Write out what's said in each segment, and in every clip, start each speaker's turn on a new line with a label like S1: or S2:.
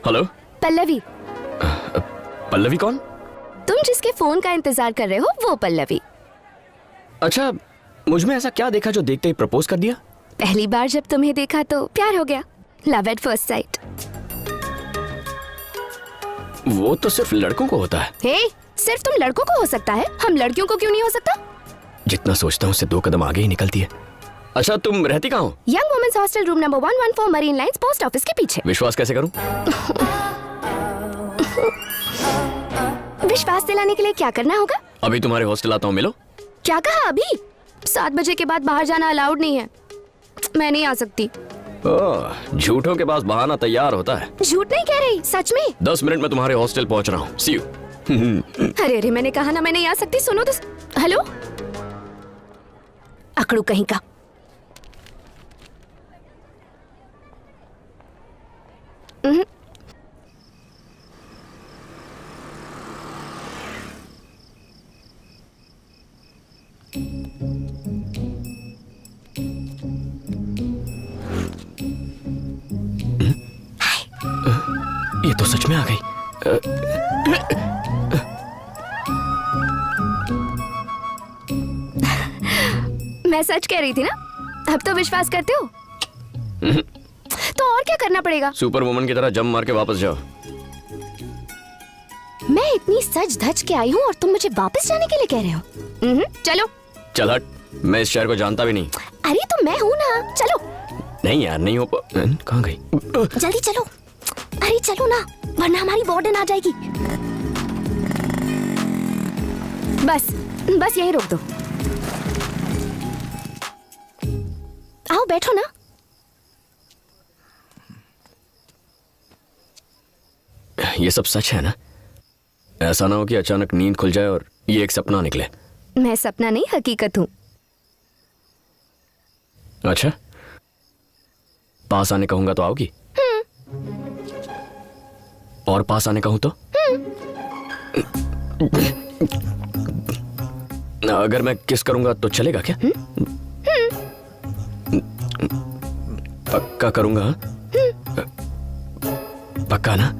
S1: Hello.
S2: Pallavi.
S1: Pallavi कौन?
S2: तुम जिसके फोन का इंतजार कर रहे हो वो पल्लवी।
S1: अच्छा, मुझ में ऐसा क्या देखा जो देखते ही प्रपोज कर दिया?
S2: पहली बार जब तुम्हें देखा तो प्यार हो गया। Love at first sight.
S1: वो तो सिर्फ लड़कों को होता है।
S2: हे, सिर्फ तुम लड़कों को हो सकता है, हम लड़कियों को क्यों नहीं हो सकता?
S1: जितना सोचता हूँ उससे 2 कदम आगे ही निकलती है। अच्छा, तुम रहती कहाँ हो?
S2: Young women's hostel room number 114 Marine Lines post office के पीछे।
S1: विश्वास कैसे करूं?
S2: विश्वास दिलाने के लिए क्या करना होगा?
S1: अभी तुम्हारे हॉस्टल आता हूँ, मिलो।
S2: क्या कहा? अभी 7 बजे के बाद बाहर जाना अलाउड नहीं है। मैं नहीं आ सकती।
S1: झूठों के पास बहाना तैयार होता है।
S2: झूठ नहीं कह रही, सच में।
S1: 10 मिनट में तुम्हारे हॉस्टल पहुंच रहा हूँ। सी यू।
S2: अरे अरे, मैंने कहा ना मैं नहीं आ सकती। सुनो तो। हेलो, अकड़ू कहीं का।
S1: ये तो सच में आ गई।
S2: मैं सच कह रही थी ना, अब तो विश्वास करते हो? तो और क्या करना पड़ेगा?
S1: सुपर वुमन की तरह जम मार के वापस जाओ।
S2: मैं इतनी सज धज के आई हूँ और तुम मुझे वापस जाने के लिए कह रहे हो? चलो।
S1: चल हट, मैं इस शहर को जानता भी नहीं।
S2: अरे तो मैं हूँ ना, चलो।
S1: नहीं यार, नहीं हो। कहाँ गई?
S2: जल्दी चलो। अरे चलो ना, वरना हमारी वार्डन आ जाएगी। बस बस यही रोक दो। आओ बैठो ना।
S1: ये सब सच है ना? ऐसा ना हो कि अचानक नींद खुल जाए और ये एक सपना निकले।
S2: मैं सपना नहीं, हकीकत हूँ।
S1: अच्छा, पास आने कहूंगा तो आओगी? और पास आने कहूं तो? अगर मैं किस करूंगा तो चलेगा क्या? पक्का करूंगा? पक्का ना?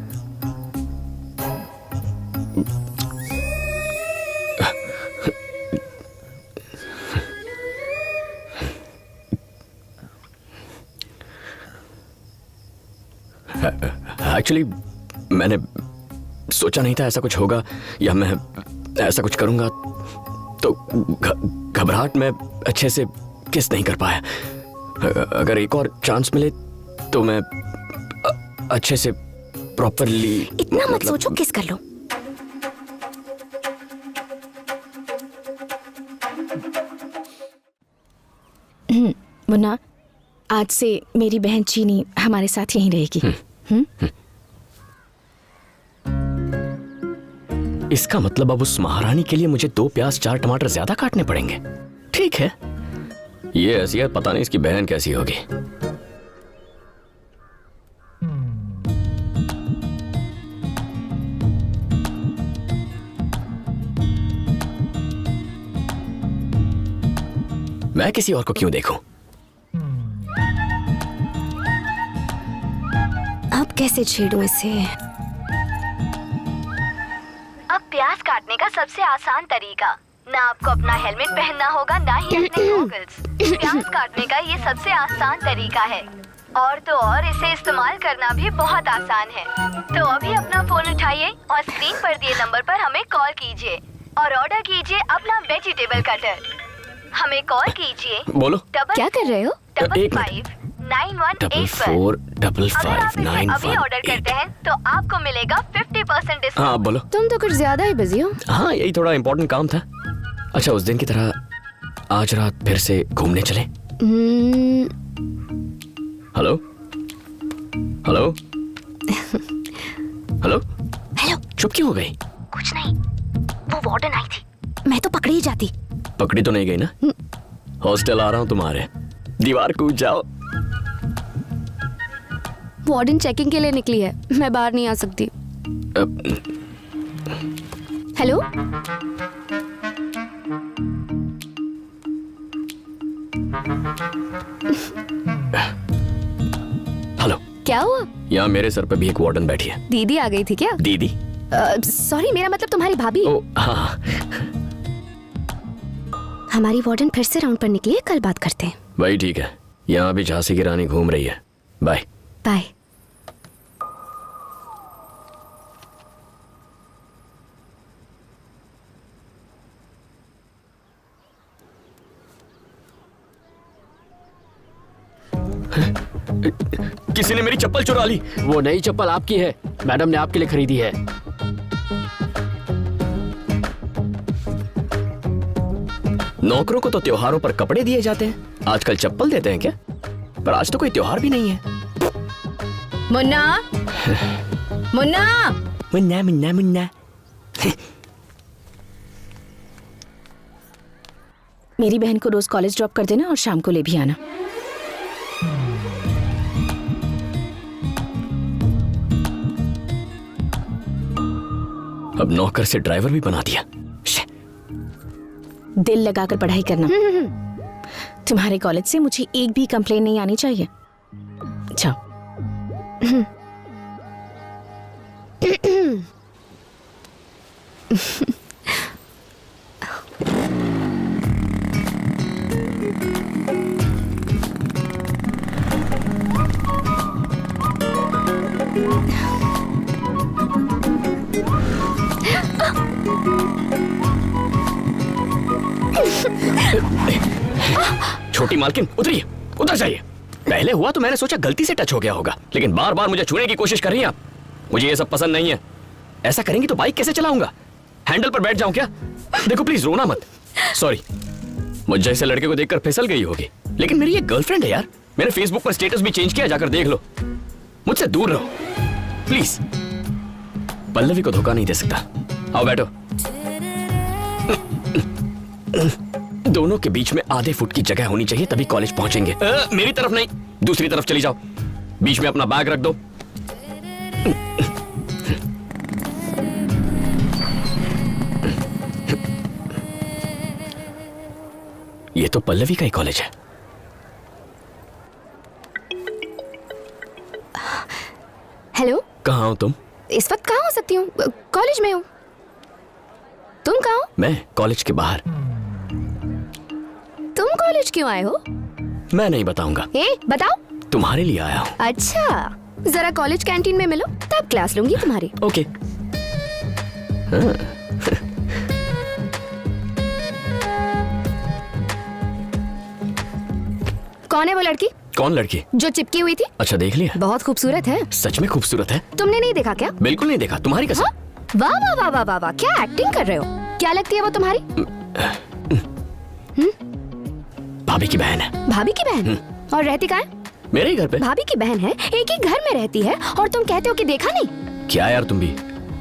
S1: एक्चुअली मैंने सोचा नहीं था ऐसा कुछ होगा या मैं ऐसा कुछ करूंगा, तो घबराहट में अच्छे से किस नहीं कर पाया। अगर एक और चांस मिले तो मैं अच्छे से प्रॉपरली।
S2: इतना मत सोचो, किस कर लो। मुन्ना, आज से मेरी बहन चीनी हमारे साथ यहीं रहेगी।
S1: इसका मतलब अब उस महारानी के लिए मुझे 2 प्याज 4 टमाटर ज्यादा काटने पड़ेंगे। ठीक है, ये ऐसी है, पता नहीं इसकी बहन कैसी होगी। मैं किसी और को क्यों देखूं?
S2: अब कैसे छेड़ूं इसे? अब प्याज काटने का सबसे आसान तरीका, ना आपको अपना हेलमेट पहनना होगा ना ही अपने गॉगल्स। प्याज काटने का ये सबसे आसान तरीका है, और तो और इसे इस्तेमाल करना भी बहुत आसान है। तो अभी अपना फोन उठाइए और स्क्रीन पर दिए नंबर पर हमें कॉल कीजिए और ऑर्डर कीजिए अपना वेजिटेबल कटर। हमें कॉल कीजिए।
S1: बोलो।
S2: क्या कर रहे हो?
S1: 559591
S2: अभी ऑर्डर करते हैं तो आपको मिलेगा 50% डिस्काउंट।
S1: हाँ बोलो।
S2: तुम तो कुछ ज्यादा ही बिजी हो।
S1: हाँ, यही थोड़ा इम्पोर्टेंट काम था। अच्छा, उस दिन की तरह आज रात फिर से घूमने चले? Hello hello hello
S2: hello.
S1: चुप क्यों हो गई?
S2: कुछ नहीं, वो वार्डन आई थी, मैं तो पकड़ी ही जाती।
S1: पकड़ी तो नहीं गई ना? हॉस्टल आ रहा हूँ तुम्हारे, दीवार कूद जाओ।
S2: वार्डन चेकिंग के लिए निकली है, मैं बाहर नहीं आ सकती। हेलो।
S1: हेलो।
S2: क्या हुआ?
S1: यहाँ मेरे सर पे भी एक वार्डन बैठी है।
S3: दीदी आ गई थी क्या?
S1: दीदी?
S3: सॉरी, मेरा मतलब तुम्हारी भाभी।
S1: ओ हाँ।
S3: हमारी वार्डन फिर से राउंड पर निकली है, कल बात करते हैं।
S1: भाई ठीक है, यहाँ भी झांसी की रानी घूम रही है। Bye
S3: bye.
S1: किसी ने मेरी चप्पल चुरा ली।
S4: वो नई चप्पल आपकी है, मैडम ने आपके लिए खरीदी है।
S1: नौकरों को तो त्योहारों पर कपड़े दिए जाते हैं, आजकल चप्पल देते हैं क्या? पर आज तो कोई त्योहार भी नहीं है।
S3: मुन्ना, मुन्ना,
S1: मुन्ना मुन्ना मुन्ना।
S3: मेरी बहन को रोज कॉलेज ड्रॉप कर देना और शाम को ले भी आना।
S1: अब नौकर से ड्राइवर भी बना दिया।
S3: दिल लगाकर पढ़ाई करना। तुम्हारे कॉलेज से मुझे एक भी कंप्लेन नहीं आनी चाहिए। जाओ।
S1: छोटी मालकिन उतरिए, उतर जाइए। पहले हुआ तो मैंने सोचा गलती से टच हो गया होगा, लेकिन बार बार मुझे छूने की कोशिश कर रही हैं आप। मुझे ये सब पसंद नहीं है। ऐसा करेंगी तो बाइक कैसे चलाऊंगा? हैंडल पर बैठ जाऊं क्या? देखो प्लीज रोना मत। सॉरी, मुझ जैसे लड़के को देखकर फिसल गई होगी, लेकिन मेरी एक गर्लफ्रेंड है यार। मैंने फेसबुक पर स्टेटस भी चेंज किया, जाकर देख लो। मुझसे दूर रहो प्लीज। पल्लवी को धोखा नहीं दे सकता। आओ बैठो। दोनों के बीच में आधे फुट की जगह होनी चाहिए, तभी कॉलेज पहुंचेंगे। मेरी तरफ नहीं, दूसरी तरफ चली जाओ। बीच में अपना बैग रख दो। ये तो पल्लवी का ही कॉलेज है।
S3: हेलो,
S1: कहाँ हो तुम?
S3: इस वक्त कहाँ हो सकती हूँ? कॉलेज में हूँ। तुम कहाँ हो?
S1: मैं कॉलेज के बाहर।
S3: तुम कॉलेज क्यों आए हो?
S1: मैं नहीं बताऊंगा।
S3: बताओ।
S1: तुम्हारे लिए आया हूँ।
S3: अच्छा, जरा कॉलेज कैंटीन में मिलो, तब क्लास लूंगी तुम्हारी।
S1: ओके।
S3: कौन है वो लड़की?
S1: कौन लड़की?
S3: जो चिपकी हुई थी।
S1: अच्छा देख लिया?
S3: बहुत खूबसूरत है।
S1: सच में खूबसूरत है?
S3: तुमने नहीं देखा क्या?
S1: बिल्कुल नहीं देखा, तुम्हारी कसम।
S3: हाँ? वाह वाह वाह वाह वाह वाह, क्या एक्टिंग कर रहे हो? क्या लगती है वो तुम्हारी?
S1: भाभी की बहन है।
S3: भाभी की बहन? और रहती कहाँ है?
S1: मेरे ही घर पे।
S3: भाभी की बहन है, एक ही घर में रहती है, और तुम कहते हो कि देखा नहीं?
S1: क्या यार तुम भी,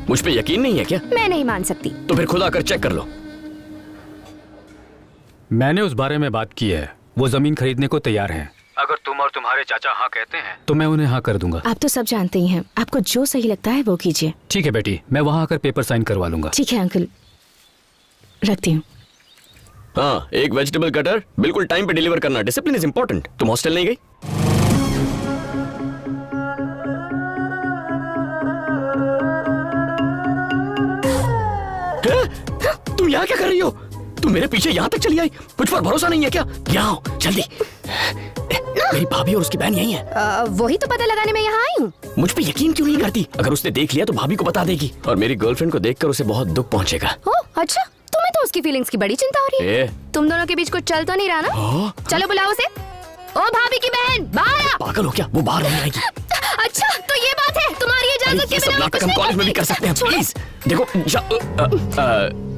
S1: मुझ पे यकीन नहीं है क्या?
S3: मैं नहीं मान सकती।
S1: तो फिर खुद आकर चेक कर लो।
S5: मैंने उस बारे में बात की है, वो जमीन खरीदने को तैयार हैं। अगर तुम और तुम्हारे चाचा हाँ कहते हैं तो मैं उन्हें हाँ कर दूंगा।
S3: आप तो सब जानते ही हैं, आपको जो सही लगता है वो कीजिए।
S5: ठीक है बेटी, मैं वहाँ आकर पेपर साइन करवा लूंगा।
S3: ठीक है अंकल, रखती हूँ।
S1: हाँ, एक वेजिटेबल कटर बिल्कुल टाइम पे डिलीवर करना। Discipline is important. तुम हॉस्टल नहीं गई? तुम यहाँ क्या कर रही हो? तुम मेरे पीछे यहाँ तक चली आई? मुझ पर भरोसा नहीं है क्या? यहाँ आओ जल्दी। मेरी भाभी और उसकी बहन यही है।
S3: वही तो पता लगाने में यहाँ आई हूँ।
S1: मुझ पे यकीन क्यों नहीं करती? अगर उसने देख लिया तो भाभी को बता देगी, और मेरी गर्लफ्रेंड को देखकर उसे बहुत दुख पहुंचेगा।
S3: अच्छा, तुम्हें तो उसकी फीलिंग्स की बड़ी चिंता हो रही है। तुम दोनों के बीच कुछ चल तो नहीं रहा ना? चलो बुलाओ उसे। ओ भाभी की बहन, बाहर आ।
S1: पागल हो क्या? वो बाहर नहीं आएगी।
S3: अच्छा तो ये बात है, तुम्हारी इजाजत के
S1: ये सब
S3: बिना
S1: नाटक हम कॉलेज में भी कर सकते हैं। प्लीज देखो,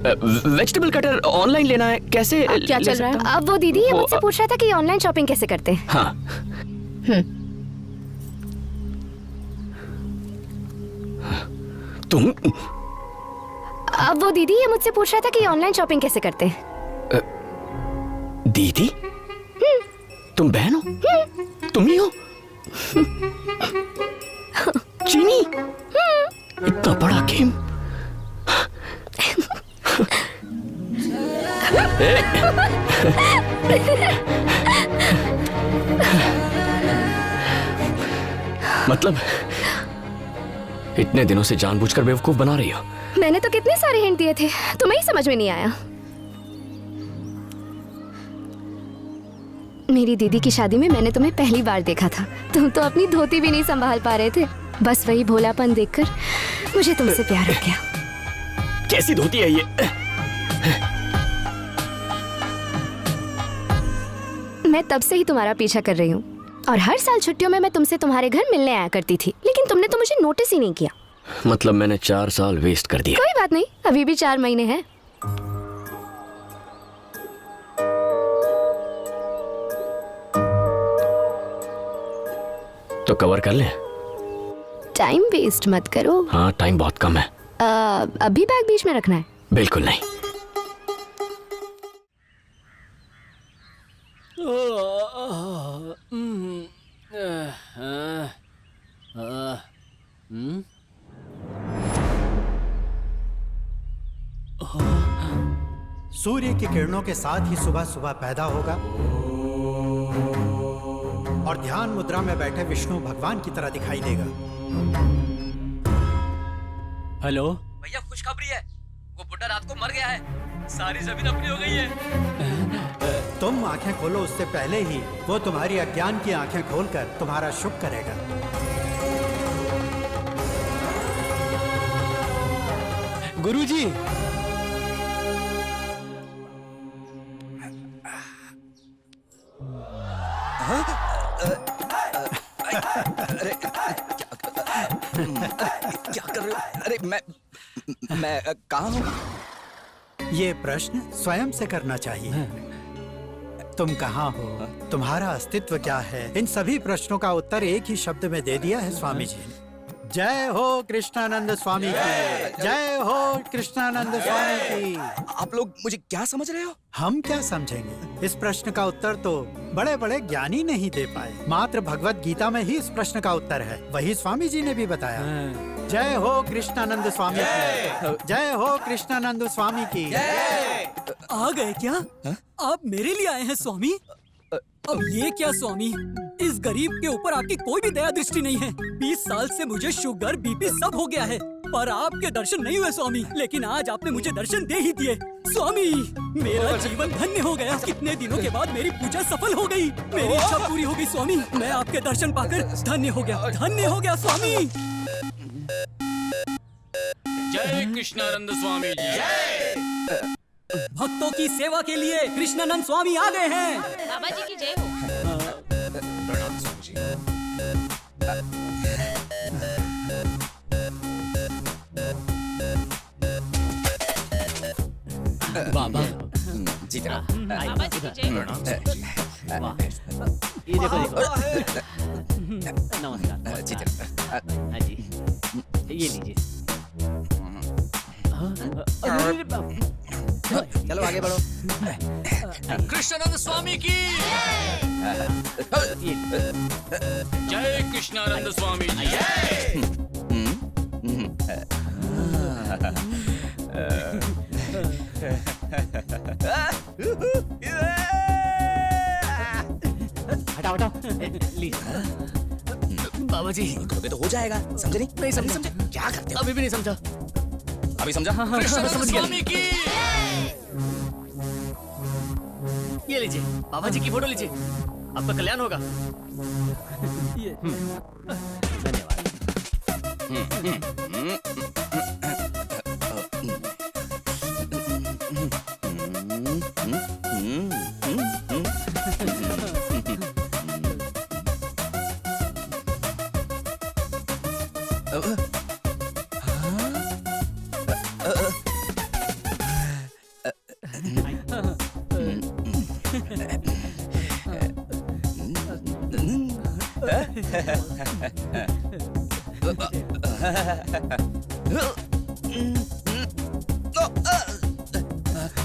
S1: वेजिटेबल कटर ऑनलाइन लेना है, कैसे
S3: क्या चल रहा है? अब वो दीदी ये मुझसे पूछ रहा था कि ऑनलाइन शॉपिंग कैसे करते हैं।
S1: हाँ। तुम
S3: अब वो दीदी ये मुझसे पूछ रहा था कि ऑनलाइन शॉपिंग कैसे करते हैं।
S1: दीदी? तुम बहन हो? तुम ही हो? चीनी? इतना बड़ा गेम। मतलब इतने दिनों से जानबूझकर बेवकूफ बना रही हो।
S3: मैंने तो कितने सारे हिंट दिए थे, तुम्हें ही समझ में नहीं आया। मेरी दीदी की शादी में मैंने तुम्हें पहली बार देखा था। तुम तो अपनी धोती भी नहीं संभाल पा रहे थे। बस वही भोलापन देखकर मुझे तुमसे प्यार हो गया।
S1: कैसी धोती है ये?
S3: मैं तब से ही तुम्हारा पीछा कर रही हूँ और हर साल छुट्टियों में मैं तुमसे तुम्हारे घर मिलने आया करती थी, लेकिन तुमने तो मुझे नोटिस ही नहीं किया।
S1: मतलब मैंने 4 साल वेस्ट कर दिया।
S3: कोई बात नहीं, अभी भी 4 महीने हैं।
S1: तो कवर कर ले।
S3: टाइम वेस्ट मत करो।
S1: हाँ, टाइम बहुत कम है।
S3: अभी बैग बीच में रखना है?
S1: बिल्कुल नहीं।
S6: सूर्य की किरणों के साथ ही सुबह सुबह पैदा होगा और ध्यान मुद्रा में बैठे विष्णु भगवान की तरह दिखाई देगा।
S7: हेलो
S8: भैया, खुशखबरी है। वो बुड्ढा रात को मर गया है। सारी जमीन अपनी हो गई है।
S6: तुम आंखें खोलो उससे पहले ही वो तुम्हारी अज्ञान की आंखें खोलकर तुम्हारा शुभ करेगा।
S7: गुरुजी,
S8: क्या कर रहे हो? अरे मैं कहाँ हूँ?
S6: ये प्रश्न स्वयं से करना चाहिए। तुम कहाँ हो, तुम्हारा अस्तित्व क्या है, इन सभी प्रश्नों का उत्तर एक ही शब्द में दे दिया है स्वामी जी ने। जय हो कृष्णानंद स्वामी की, जय हो कृष्णानंद स्वामी की।
S8: आप लोग मुझे क्या समझ रहे हो?
S6: हम क्या समझेंगे? इस प्रश्न का उत्तर तो बड़े बड़े ज्ञानी नहीं दे पाए। मात्र भगवत गीता में ही इस प्रश्न का उत्तर है। वही स्वामी जी ने भी बताया। जय हो कृष्णानंद स्वामी की, जय हो कृष्णानंद स्वामी की।
S7: आ गए क्या? आप मेरे लिए आए हैं स्वामी? अब ये क्या स्वामी, इस गरीब के ऊपर आपकी कोई भी दया दृष्टि नहीं है। 20 साल से मुझे शुगर बीपी सब हो गया है, पर आपके दर्शन नहीं हुए स्वामी। लेकिन आज आपने मुझे दर्शन दे ही दिए स्वामी। मेरा जीवन धन्य हो गया। कितने दिनों के बाद मेरी पूजा सफल हो गई। मेरी इच्छा पूरी हो गई स्वामी। मैं आपके दर्शन पाकर धन्य हो गया स्वामी।
S9: जय कृष्णानंद स्वामी जी।
S7: भक्तों की सेवा के लिए कृष्णानंद स्वामी आ गए हैं।
S10: बाबा जी की जय हो।
S9: प्रणाम स्वामी जी।
S7: बाबा
S8: जी जनाब।
S10: बाबा जी की जय हो।
S9: प्रणाम स्वामी जी।
S7: ये देखो
S8: नमस्कार जी जनाब।
S7: हाँ जी, ये लीजिए।
S8: चलो आगे बढ़ो।
S9: कृष्णानंद स्वामी की जय। कृष्णानंद स्वामी जी।
S7: हटाओ बाबा जी।
S8: करोगे तो हो जाएगा। समझे नहीं?
S7: नहीं समझे।
S8: क्या करते हो?
S7: अभी भी नहीं समझा।
S8: अभी समझा?
S9: कृष्णानंद स्वामी की।
S7: ये लीजिए, बाबा जी की फोटो लीजिए, आपका कल्याण होगा। ये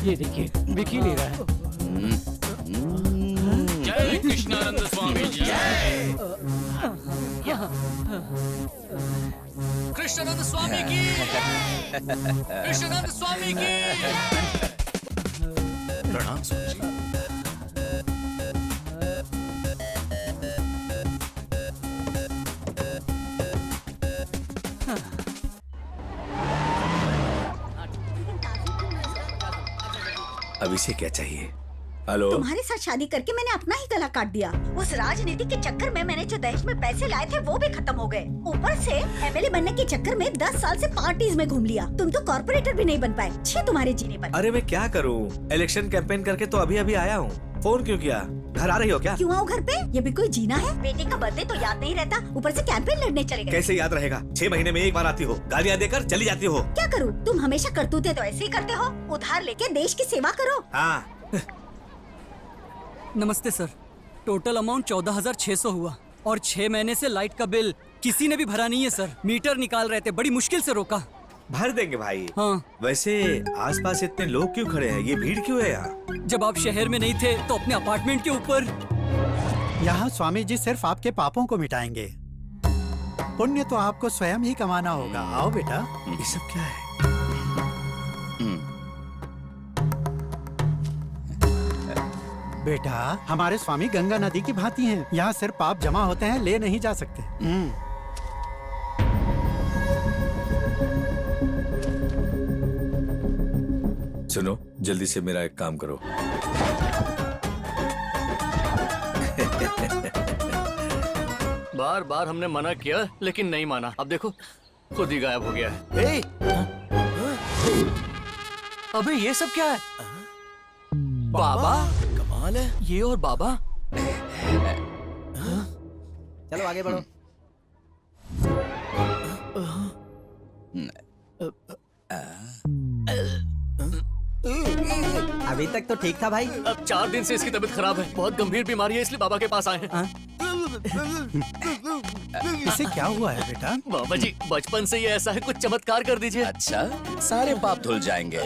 S7: ये देखिए, दिख ही नहीं रहा है।
S9: जय कृष्णानंद स्वामी जी। कृष्णानंद स्वामी की। कृष्णानंद स्वामी की। प्रणाम स्वामी जी।
S11: अब इसे क्या चाहिए? हेलो,
S12: तुम्हारे साथ शादी करके मैंने अपना ही गला काट दिया। उस राजनीति के चक्कर में मैंने जो दहेज में पैसे लाए थे वो भी खत्म हो गए। ऊपर से एमएलए बनने के चक्कर में 10 साल से पार्टीज में घूम लिया। तुम तो कॉर्पोरेटर भी नहीं बन पाए। छी तुम्हारे जीने पर।
S11: अरे मैं क्या करूं? इलेक्शन कैंपेन करके तो अभी अभी आया हूँ। फोन क्यों किया? घर आ रही हो क्या?
S12: क्यों आओ घर पे? ये भी कोई जीना है? बेटे का बर्थडे तो याद नहीं रहता, ऊपर से कैंपेन लड़ने चले गए।
S11: कैसे याद रहेगा? 6 महीने में एक बार आती हो, गालियाँ देकर चली जाती हो।
S12: क्या करूँ? तुम हमेशा करतूते तो ऐसे ही करते हो। उधार लेके देश की सेवा करो।
S11: हाँ,
S7: नमस्ते सर। टोटल अमाउंट 14,600 हुआ और 6 महीने से लाइट का बिल किसी ने भी भरा नहीं है सर। मीटर निकाल रहे थे, बड़ी मुश्किल से रोका।
S11: भर देंगे भाई।
S7: हाँ।
S11: वैसे आसपास इतने लोग क्यों खड़े हैं? ये भीड़ क्यों है यहाँ?
S7: जब आप शहर में नहीं थे तो अपने अपार्टमेंट के ऊपर।
S6: यहाँ स्वामी जी सिर्फ आपके पापों को मिटाएंगे। पुण्य तो आपको स्वयं ही कमाना होगा। आओ बेटा।
S11: ये सब क्या है?
S6: बेटा, हमारे स्वामी गंगा नदी की भांति हैं। यहाँ सिर्फ पाप जमा होते हैं, ले नहीं जा सकते।
S11: सुनो, जल्दी से मेरा एक काम करो।
S9: बार बार हमने मना किया लेकिन नहीं माना। अब देखो खुद ही गायब हो गया है। अबे ये सब क्या है? बाबा, कमाल है ये। और बाबा,
S8: चलो आगे बढ़ो।
S7: अभी तक तो ठीक था भाई।
S9: अब 4 दिन से इसकी तबीयत खराब है, बहुत गंभीर बीमारी है, इसलिए बाबा के पास आए हैं।
S6: इसे क्या हुआ है बेटा?
S9: बाबा जी बचपन से ये ऐसा है, कुछ चमत्कार कर दीजिए।
S8: अच्छा, सारे पाप धुल जाएंगे।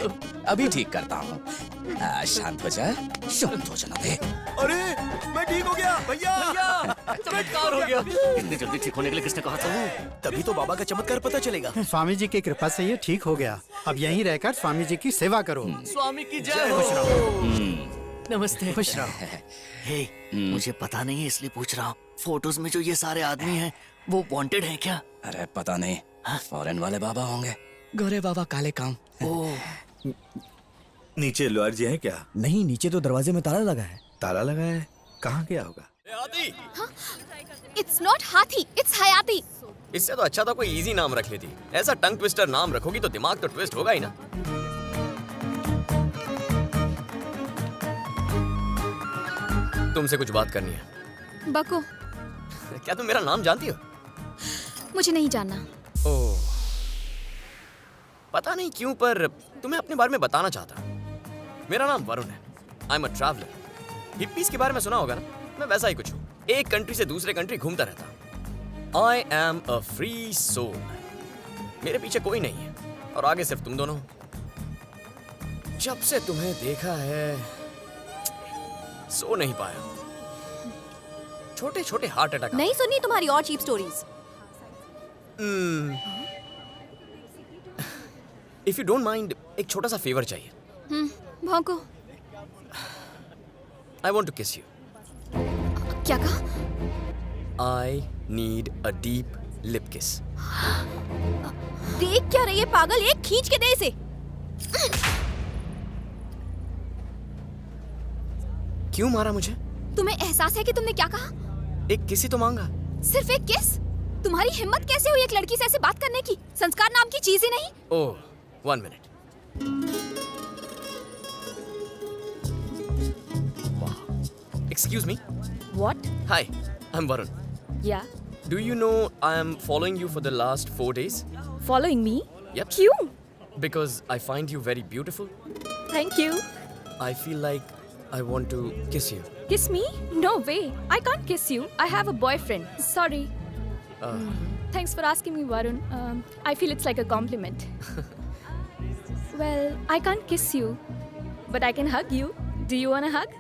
S8: अभी ठीक करता हूँ। शांत हो जा, शांत हो जाना दे।
S11: अरे मैं ठीक हो गया भैया।
S9: चमत्कार हो गया। इतनी जल्दी ठीक होने के लिए किसने कहा था?
S8: तभी तो बाबा का चमत्कार पता चलेगा।
S6: स्वामी जी की कृपा से ये ठीक हो गया। अब यहीं रहकर स्वामी जी की सेवा करो।
S9: स्वामी की जय हो। नमस्ते।
S8: खुश रहो।
S9: हे, मुझे पता नहीं है इसलिए पूछ रहा हूँ। फोटोज में जो ये सारे आदमी हैं वो वांटेड हैं क्या?
S8: अरे पता नहीं, फॉरेन वाले बाबा होंगे। गोरे बाबा काले काम।
S9: ओह,
S11: नीचे लॉयर जी हैं क्या?
S7: नहीं, नीचे तो दरवाजे में ताला लगा है।
S11: ताला लगा है? कहाँ गया होगा?
S3: इट्स नॉट हाथी, इट्स हयाती।
S1: इससे तो अच्छा था कोई इजी नाम रख लेती। ऐसा टंग ट्विस्टर नाम रखोगी तो दिमाग तो ट्विस्ट होगा ही ना। तुमसे कुछ बात करनी है।
S3: बको,
S1: क्या तुम मेरा नाम जानती हो?
S3: मुझे नहीं जानना।
S1: ओह, पता नहीं क्यों पर तुम्हें अपने बारे में बताना चाहता। मेरा नाम वरुण है। आई एम अ ट्रैवलर। हिप्पीज के बारे में सुना होगा ना? मैं वैसा ही कुछ हूँ। एक कंट्री से दूसरे कंट्री घूमता रहता। I am a free soul. मेरे पीछे कोई नहीं है और आगे सिर्फ तुम दोनों हो। जब से तुम्हें देखा है सो नहीं पाया। छोटे छोटे हार्ट अटैक।
S3: नहीं सुनी तुम्हारी और cheap stories.
S1: If you don't mind, एक छोटा सा फेवर चाहिए।
S3: भौंको।
S1: I want to kiss you.
S3: क्या कहा?
S1: I need a deep lip kiss.
S3: देख क्या रही है पागल, एक खींच के दे इसे।
S1: क्यों मारा मुझे?
S3: तुम्हें एहसास है कि तुमने क्या कहा?
S1: एक किस ही तो मांगा।
S3: सिर्फ एक किस? तुम्हारी हिम्मत कैसे हुई एक लड़की से ऐसे बात करने की? संस्कार नाम की चीज ही नहीं।
S1: ओह, 1 minute. Excuse me.
S3: What?
S1: Hi, I'm Varun.
S3: Yeah.
S1: Do you know I am following you for the last 4 days?
S3: Following me?
S1: Yep.
S3: क्यों?
S1: Because I find you very beautiful.
S3: Thank you.
S1: I feel like I want to kiss you.
S3: Kiss me? No way. I can't kiss you. I have a boyfriend. Sorry. Thanks for asking me, Varun. I feel it's like a compliment. Well, I can't kiss you, but I can hug you. Do you want a hug?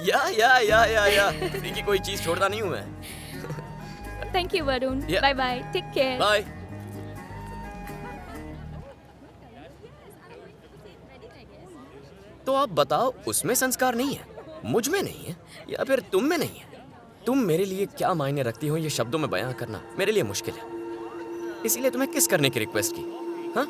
S1: Yeah. Free की कोई चीज छोड़ता नहीं हूँ मैं।
S3: Thank you, Varun.
S1: Yeah.
S3: Bye bye. Take care.
S1: Bye. तो आप बताओ, उसमें संस्कार नहीं है, मुझ में नहीं है, या फिर तुम में नहीं है? तुम मेरे लिए क्या मायने रखती हो ये शब्दों में बयां करना मेरे लिए मुश्किल है। इसीलिए तुम्हें किस करने की रिक्वेस्ट की। हाँ?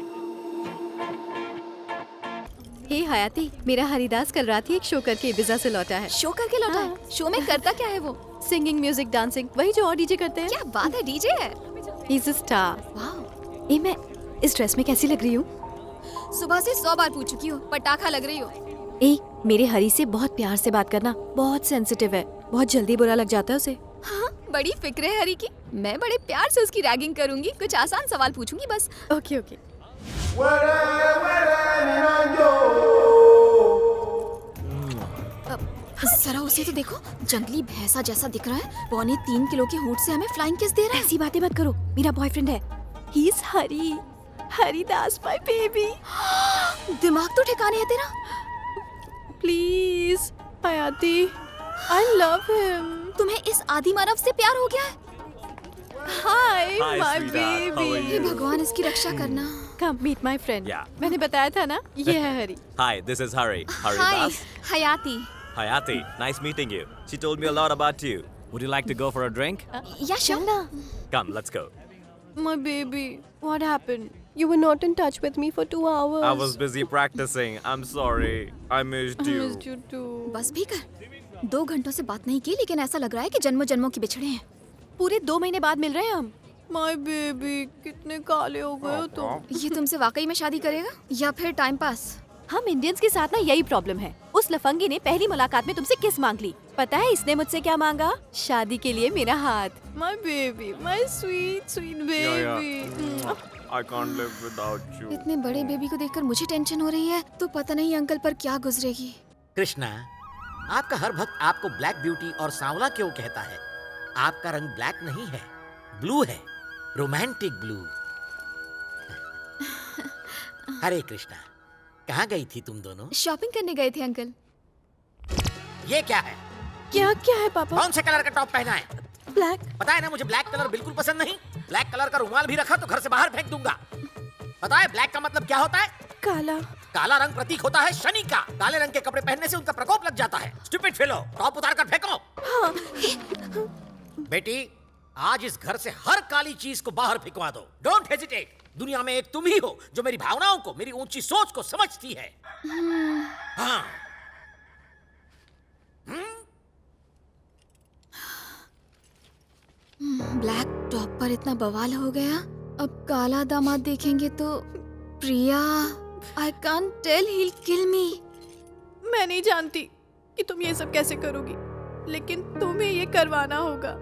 S13: हे हयाती, मेरा हरिदास कल रात ही एक शो करके इबिजा से लौटा है।
S3: शो करके लौटा है? शो में करता क्या है वो?
S13: सिंगिंग, म्यूजिक, डांसिंग, वही जो और डीजे करते हैं।
S3: क्या बात है, डीजे है?
S13: He is a star.
S3: Wow.
S13: ए, मैं इस ड्रेस में कैसी लग रही हूँ?
S3: सुबह से 100 बार पूछ चुकी हूँ, पटाखा लग रही हो।
S13: ए, मेरे हरी से बहुत प्यार से बात करना, बहुत सेंसिटिव है, बहुत जल्दी बुरा लग जाता है उसे।
S3: हाँ, बड़ी फिक्र है हरी की। मैं बड़े प्यार से उसकी रैगिंग करूंगी, कुछ आसान सवाल पूछूंगी बस।
S13: Okay okay.
S3: जरा उसे तो देखो, जंगली भैंसा जैसा दिख रहा है। 3.25 किलो के होंठ से हमें फ्लाइंग किस दे रहा है।
S13: ऐसी बातें मत करो, मेरा बॉयफ्रेंड है। He is Hari, Haridas my baby.
S3: दिमाग तो ठिकाने है तेरा।
S13: प्लीज हयाती, आई लव हिम।
S3: तुम्हें इस आदि मानव से प्यार हो गया है?
S13: Hi my baby.
S3: हे भगवान, इसकी रक्षा करना।
S13: कम मीट माय फ्रेंड।
S11: Yeah.
S13: मैंने बताया था ना, ये है हरी।
S11: Hi, this is Hari.
S3: Hi
S11: Haridas.
S3: हयाती।
S11: Hayati, nice meeting you. She told me a lot about you. Would you like to go for a drink?
S3: या Shona.
S11: Come, let's go.
S13: My baby, what happened? You were not in touch with me for 2 hours.
S11: I was busy practicing. I'm sorry. I missed you.
S13: I missed you too.
S3: बस भी कर। 2 घंटों से बात नहीं की, लेकिन ऐसा लग रहा है कि जन्मों जन्मों की बिछड़े हैं।
S13: पूरे 2 महीने बाद मिल रहे हैं हम। My baby, कितने काले हो गए हो तुम।
S3: ये तुमसे वाकई में शादी करेगा या फिर टाइम पास?
S13: हम इंडियंस के साथ ना यही प्रॉब्लम है। उस लफंगी ने पहली मुलाकात में तुमसे किस मांग ली। पता है इसने मुझसे क्या मांगा? शादी के लिए मेरा हाथ। My baby, my sweet sweet baby.
S11: I can't live without you.
S3: इतने बड़े बेबी को देखकर मुझे टेंशन हो रही है, तो पता नहीं अंकल पर क्या गुजरेगी।
S14: कृष्णा, आपका हर भक्त आपको ब्लैक ब्यूटी और सांवला क्यों कहता है? आपका रंग ब्लैक नहीं है, ब्लू है, रोमांटिक ब्लू। हरे कृष्णा, कहाँ गई थी तुम दोनों?
S3: शॉपिंग करने गए थे अंकल।
S14: ये क्या है?
S13: क्या क्या है पापा?
S14: कौन से कलर का टॉप पहना है?
S13: ब्लैक।
S14: पता है ना, मुझे ब्लैक कलर बिल्कुल पसंद नहीं। ब्लैक कलर का रुमाल भी रखा तो घर से बाहर फेंक दूंगा। पता है ब्लैक का मतलब क्या होता है?
S13: काला।
S14: काला रंग प्रतीक होता है शनि का। काले रंग के कपड़े पहनने से उनका प्रकोप लग जाता है। स्टूपिड फेलो, टॉप उतार कर फेंको।
S13: हाँ।
S14: बेटी, आज इस घर से हर काली चीज को बाहर फेंकवा दो। Don't hesitate. दुनिया में एक तुम ही हो जो मेरी भावनाओं को, मेरी ऊंची सोच को समझती है। हाँ।
S3: ब्लैक टॉप पर इतना बवाल हो गया, अब काला दामाद देखेंगे तो Priya, I can't tell, he will kill me.
S13: मैं नहीं जानती कि तुम ये सब कैसे करोगी, लेकिन तुम्हें ये करवाना होगा।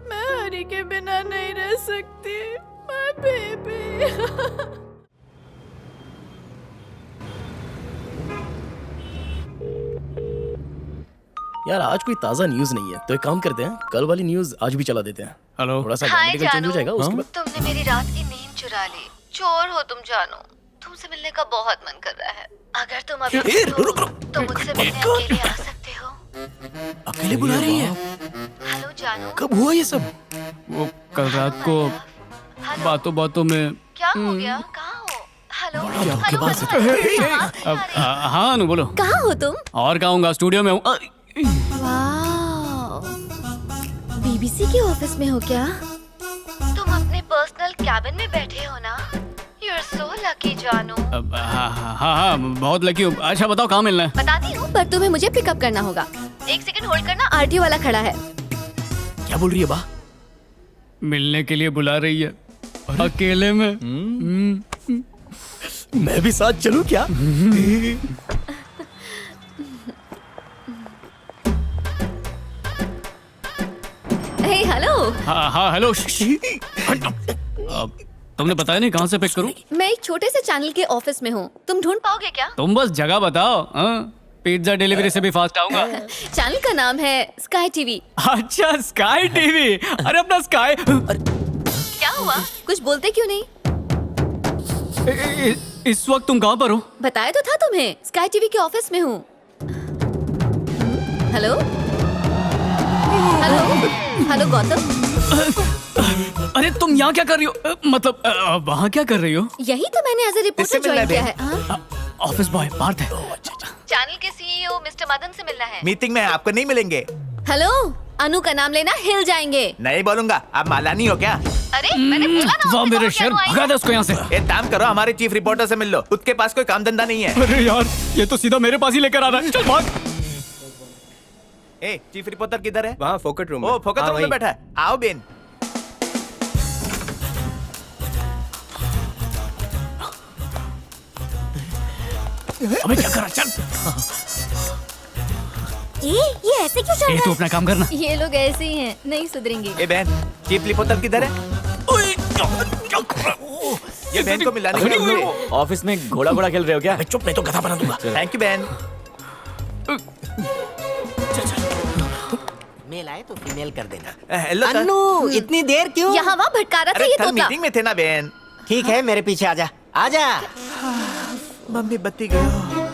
S13: मैं हरी के बिना नहीं रह सकती, माय बेबी।
S15: यार आज कोई ताज़ा न्यूज़ नहीं है, तो एक काम करते हैं, कल वाली न्यूज़ आज भी चला देते हैं।
S5: हेलो।
S15: थोड़ा सा
S2: हाय
S15: ग्रामेटिकल चेंज हो जाएगा उसके बाद।
S2: तुमने मेरी रात की नींद चुरा ली। चोर हो तुम जानो। तुमसे मिलने का बहुत मन कर रहा है। अगर तुम अभी तो मुझसे मिलने अकेले आ सकते हो।
S15: अकेले बुला रही है?
S2: हेलो जानो।
S15: कब हुआ ये सब?
S5: वो कल रात को बातों बातों में।
S2: क्या हो गया? कहाँ हो? हेलो।
S15: क्या आपके पास?
S5: हाँ अनु बोलो।
S13: कहाँ हो तुम?
S5: और कहाँ हूँ, स्टूडियो में हूँ।
S13: वाओ, बीबीसी के ऑफिस में हो क्या?
S2: तुम अपने पर्सनल कैबिन में बैठे हो ना? यू आर सो लकी जानो।
S5: हाँ बहुत लकी हूँ। अच्छा बताओ कहाँ मिलना है?
S2: बताती हूँ,
S13: पर तुम्हें मुझे पिकअप करना होगा।
S2: 1 सेकंड होल्ड करना।
S13: आरटीओ वाला खड़ा है।
S15: क्या बोल रही है बा?
S5: मिलने के लिए बुला रही है, अकेले में।
S15: मैं भी साथ चलूं क्या?
S13: हे हेलो।
S5: हाँ हेलो। तुमने बताया नहीं कहाँ से पिक करूं?
S13: मैं एक छोटे से चैनल के ऑफिस में हूँ, तुम ढूंढ पाओगे क्या?
S5: तुम बस जगह बताओ, पिज्जा डिलीवरी से भी फास्ट आऊंगा।
S13: चैनल का नाम है स्काई टीवी।
S5: अच्छा स्काई टीवी। अरे अपना स्काई।
S2: क्या हुआ?
S13: कुछ बोलते क्यों नहीं?
S5: इस वक्त तुम कहाँ पर हो?
S13: बताया तो था तुम्हें, स्काई टीवी के ऑफिस में हूँ। Hello hello hello Gautam.
S5: अरे तुम यहाँ क्या कर रही हो? मतलब वहाँ क्या कर रही हो?
S13: यही तो मैंने एज ए रिपोर्टर ज्वाइन किया है।
S5: ऑफिस बॉय पार्थ है।
S2: चैनल के सीईओ मिस्टर मदन से मिलना है।
S11: मीटिंग में आपको नहीं मिलेंगे।
S13: हेलो, अनु का नाम लेना हिल जाएंगे।
S11: नहीं बोलूंगा। आप मालानी हो क्या?
S2: अरे मैंने बोला ना
S5: वाह
S2: ऑफिस
S5: मेरे
S2: और
S5: शेर,
S2: क्या
S5: भगा दे उसको यहाँ से।
S11: एक काम करो, हमारे चीफ रिपोर्टर से मिल लो, उसके पास कोई काम धंधा नहीं है।
S5: अरे यार, ये तो सीधा मेरे पास ही लेकर आ रहा है। चल भाग।
S11: ए, चीफ रिपोर्टर किधर है?
S16: वहाँ फोकट रूम में।
S11: ओ, फोकट रूम में बैठा है। आओ बेन।
S5: अबे क्या कर रहा? चल।
S12: ये ऐसे क्यों चल रहा है?
S5: तू अपना काम करना।
S2: ये लोग ऐसे ही हैं, नहीं सुधरेंगे।
S11: ए बहन, चीफ रिपोर्टर किधर है? ये बहन को मिलाने के लिए
S1: ऑफिस में घोड़ा घोड़ा खेल रहे हो क्या?
S15: चुप, नहीं तो गधा बना दूंगा।
S11: थैंक यू बहन।
S14: मेल आए तो फीमेल कर देना।
S11: Hello sir.
S14: अन्नू, इतनी देर क्यों?
S2: यहाँ वहाँ भटका रहा था
S11: अरे
S2: ये
S11: कल
S2: तोता।
S11: मीटिंग में थे ना बहन।
S14: ठीक है, मेरे पीछे आजा, आजा।
S11: मम्मी बत्ती गयो।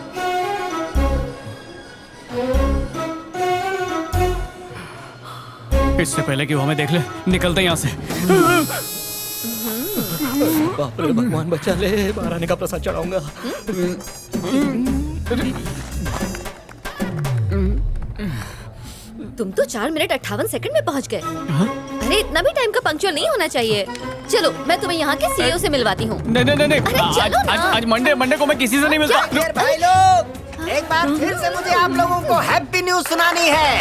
S5: इससे पहले कि वो हमें देख ले, निकलते यहाँ से।
S15: बाप रे भगवान बचा ले, बाहर आने का प्रसाद चढ़ाऊंगा।
S2: तुम तो 4 मिनट 58 सेकंड में पहुँच गए। अरे इतना भी टाइम का पंक्चुअल नहीं होना चाहिए। चलो मैं तुम्हें यहाँ के सीईओ से मिलवाती हूँ।
S5: नहीं।
S2: अरे चलो ना।
S5: आज मंडे को मैं किसी से नहीं मिलता।
S14: भाई लोग, एक बार फिर से मुझे आप लोगों को हैप्पी न्यूज सुनानी है।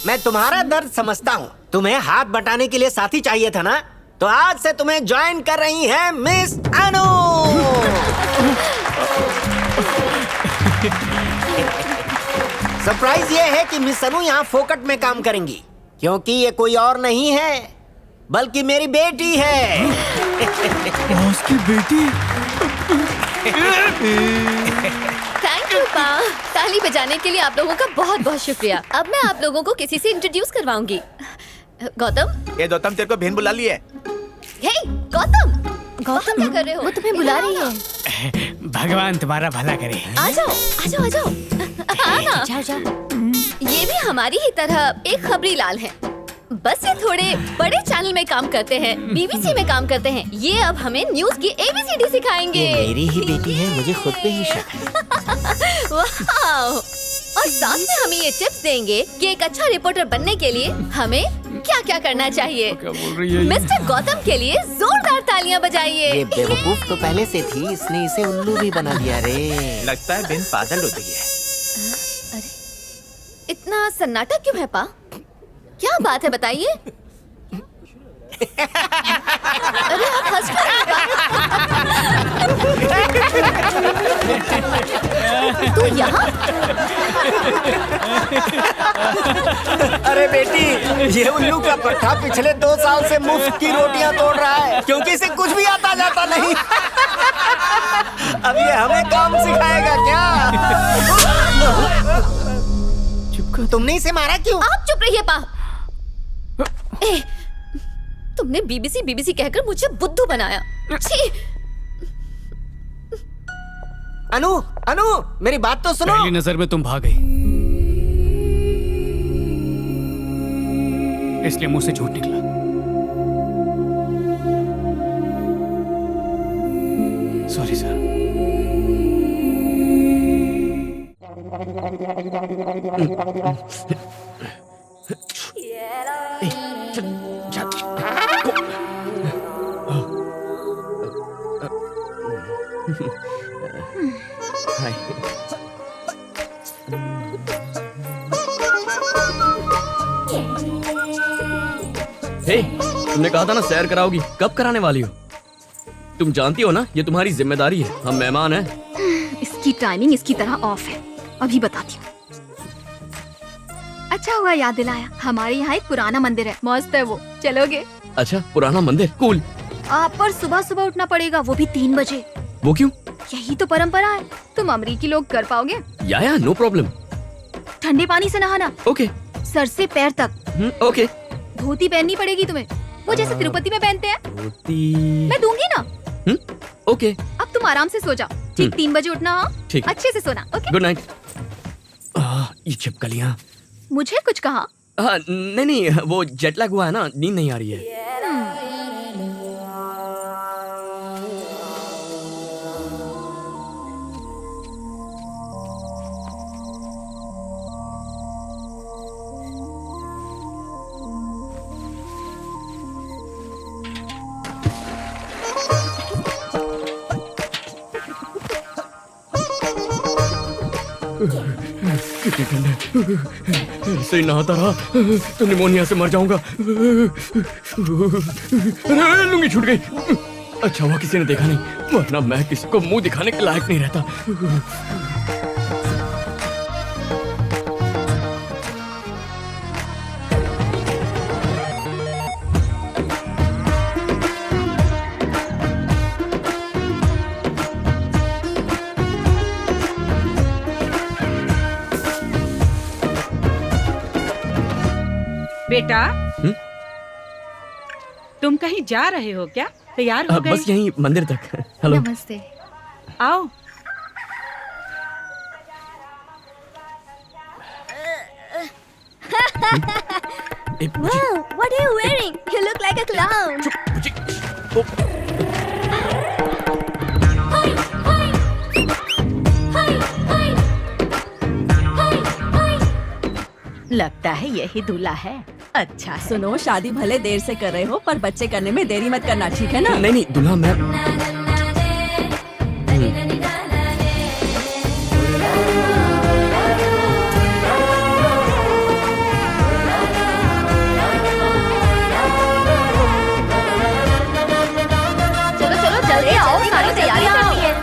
S14: मैं तुम्हारा दर्द समझता हूँ। तुम्हें हाथ बटाने के लिए साथी चाहिए था ना, तो आज से तुम्हें ज्वाइन कर रही है मिस अनु। सरप्राइज ये है कि मिस अनु यहाँ फोकट में काम करेंगी, क्योंकि ये कोई और नहीं है बल्कि मेरी बेटी है।
S5: बॉस की बेटी।
S2: थैंक यू पा। ताली बजाने के लिए आप लोगों का बहुत बहुत शुक्रिया। अब मैं आप लोगों को किसी से इंट्रोड्यूस करवाऊंगी। गौतम।
S11: ये गौतम तेरे को बहन बुला ली है।
S2: हे गौतम, गौतम क्या कर रहे हो? वो तुम्हें बुला रही है।
S5: भगवान तुम्हारा भला करे।
S2: आ जाओ, आ जाओ, आ जाओ। आना। जाओ जाओ। ये भी हमारी ही तरह एक खबरी लाल है, बस ये थोड़े बड़े चैनल में काम करते हैं, बीबीसी में काम करते हैं। ये अब हमें न्यूज की ABCD सिखाएंगे।
S14: ये मेरी ही बेटी है, मुझे खुद पे ही शक है।
S2: वाह! और साथ में हमें ये टिप्स देंगे कि एक अच्छा रिपोर्टर बनने के लिए हमें क्या क्या करना चाहिए। मिस्टर गौतम के लिए जोरदार तालियां बजाइए।
S14: ये बेवकूफ तो पहले से थी, इसने इसे उल्लू भी बना दिया रे।
S11: लगता है बहन पागल हो गई है।
S2: अरे इतना सन्नाटा क्यों है पा? क्या बात है बताइए। अरे आप हंस क्यों रहे? तू यहाँ?
S14: अरे बेटी, ये उल्लू का पट्टा पिछले 2 साल से मुफ्त की रोटियां तोड़ रहा है, क्योंकि इसे कुछ भी आता जाता नहीं। अब ये हमें काम सिखाएगा क्या? तुमने इसे मारा क्यों?
S2: आप चुप रहिए पा। ए, तुमने बीबीसी कहकर मुझे बुद्धू बनाया। छी!
S14: अनु, अनु, मेरी बात तो सुनो।
S5: पहली नजर में तुम भाग गई, इसलिए मुंह से झूठ निकला। Sorry sir.
S1: हे, तुमने कहा था ना सैर कराओगी, कब कराने वाली हो? तुम जानती हो ना ये तुम्हारी जिम्मेदारी है, हम मेहमान हैं।
S3: इसकी टाइमिंग इसकी तरह ऑफ है, अभी बताती हूँ। अच्छा हुआ याद दिलाया, हमारे यहाँ एक पुराना मंदिर है, मस्त है वो, चलोगे?
S1: अच्छा, पुराना मंदिर, कूल।
S3: आप पर सुबह सुबह उठना पड़ेगा, वो भी 3 बजे।
S1: वो क्यों?
S3: यही तो परंपरा है, तुम अमरीकी लोग कर पाओगे?
S1: या नो प्रॉब्लम।
S3: ठंडे पानी से नहाना।
S1: ओके।
S3: सर से पैर तक।
S1: ओके।
S3: धोती पहननी पड़ेगी तुम्हें, वो जैसे तिरुपति में पहनते हैं।
S1: धोती
S3: मैं दूंगी ना।
S1: ओके।
S3: अब तुम आराम से सो जाओ, ठीक 3 बजे उठना। हाँ,
S1: ठीक।
S3: अच्छे से सोना। Okay,
S1: good night. ये छिपकलियाँ।
S3: मुझे कुछ कहा?
S1: नहीं, वो जेट लैग हुआ है ना, नींद नहीं आ रही है। कितनी ठंड है, ऐसे ही नहाता रहा तो निमोनिया से मर जाऊंगा। अरे लुंगी छूट गई। अच्छा हुआ किसी ने देखा नहीं, वरना मैं किसी को मुंह दिखाने के लायक नहीं रहता।
S16: बेटा तुम कहीं जा रहे हो क्या? तैयार हो गए?
S1: बस यहीं मंदिर तक। हेलो।
S3: नमस्ते।
S16: आओ।
S2: Wow, what are you wearing? You look like a clown.
S16: लगता है यही दूल्हा है। अच्छा
S17: सुनो, शादी भले देर से कर रहे हो पर बच्चे करने में देरी मत करना, ठीक है ना?
S1: नहीं नहीं दूल्हा मैं।
S2: चलो चलो जल्दी आओ, सारी तैयारी करनी है।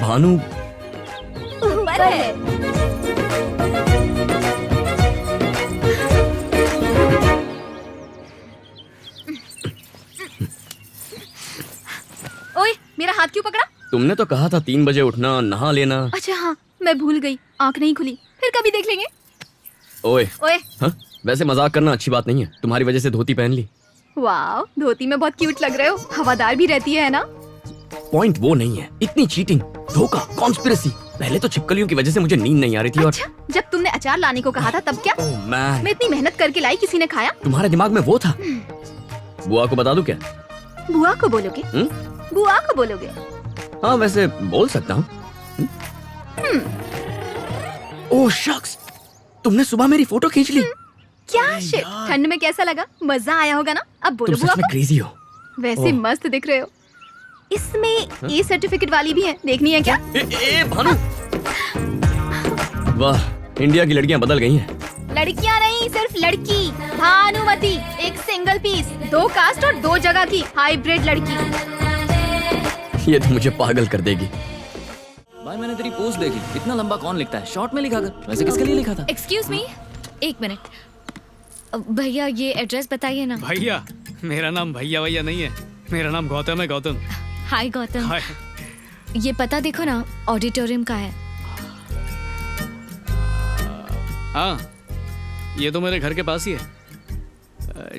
S1: भानु
S2: ऊपर है।
S3: ओए, मेरा हाथ क्यों पकड़ा?
S1: तुमने तो कहा था 3 बजे उठना, नहा लेना।
S3: अच्छा हाँ, मैं भूल गई, आंख नहीं खुली। फिर कभी देख लेंगे।
S1: ओए
S3: ओए।
S1: हाँ? वैसे मजाक करना अच्छी बात नहीं है, तुम्हारी वजह से धोती पहन ली।
S3: वाह, धोती में बहुत क्यूट लग रहे हो, हवादार भी रहती है ना?
S1: पॉइंट वो नहीं है, इतनी चीटिंग, धोखा, कॉन्स्पिरेसी। पहले तो छिपकलियों की वजह से मुझे नींद नहीं आ रही थी।
S3: अच्छा, जब तुमने अचार लाने को कहा था तब क्या?
S1: मैं
S3: इतनी मेहनत करके लाई, किसी ने खाया?
S1: तुम्हारे दिमाग में वो था। बुआ को बता दूं क्या?
S3: बुआ को बोलोगे? बुआ को बोलोगे?
S1: हाँ वैसे बोल सकता हूँ। ओह शख्स, तुमने सुबह मेरी फोटो खींच ली।
S3: क्या शिट, ठंड में कैसा लगा? मजा आया होगा ना? अब बोलो
S1: तुम
S3: बुआ
S1: सच में
S3: को।
S1: क्रेजी हो।
S3: वैसे
S1: ओह।
S3: मस्त दिख रहे हो। इसमें ए सर्टिफिकेट वाली भी है, देखनी है क्या?
S1: ए भानु, वाह इंडिया की लड़कियां बदल गई हैं।
S3: लड़कियां नहीं, सिर्फ लड़की। भानुमति, एक सिंगल पीस, 2 कास्ट और 2 जगह की हाइब्रिड लड़की।
S1: ये तो मुझे पागल कर देगी।
S18: भाई मैंने तेरी पोस्ट देखी, इतना लंबा कौन लिखता है? शॉर्ट में लिखा कर। वैसे किसके लिए लिखा था?
S19: Excuse me, 1 minute. भैया ये एड्रेस बताइए ना।
S5: भैया, मेरा नाम भैया नहीं है, मेरा नाम गौतम है। गौतम।
S19: हाय गौतम।
S5: हाय।
S19: ये पता देखो ना, ऑडिटोरियम का है।
S5: हाँ, ये तो मेरे घर के पास ही है।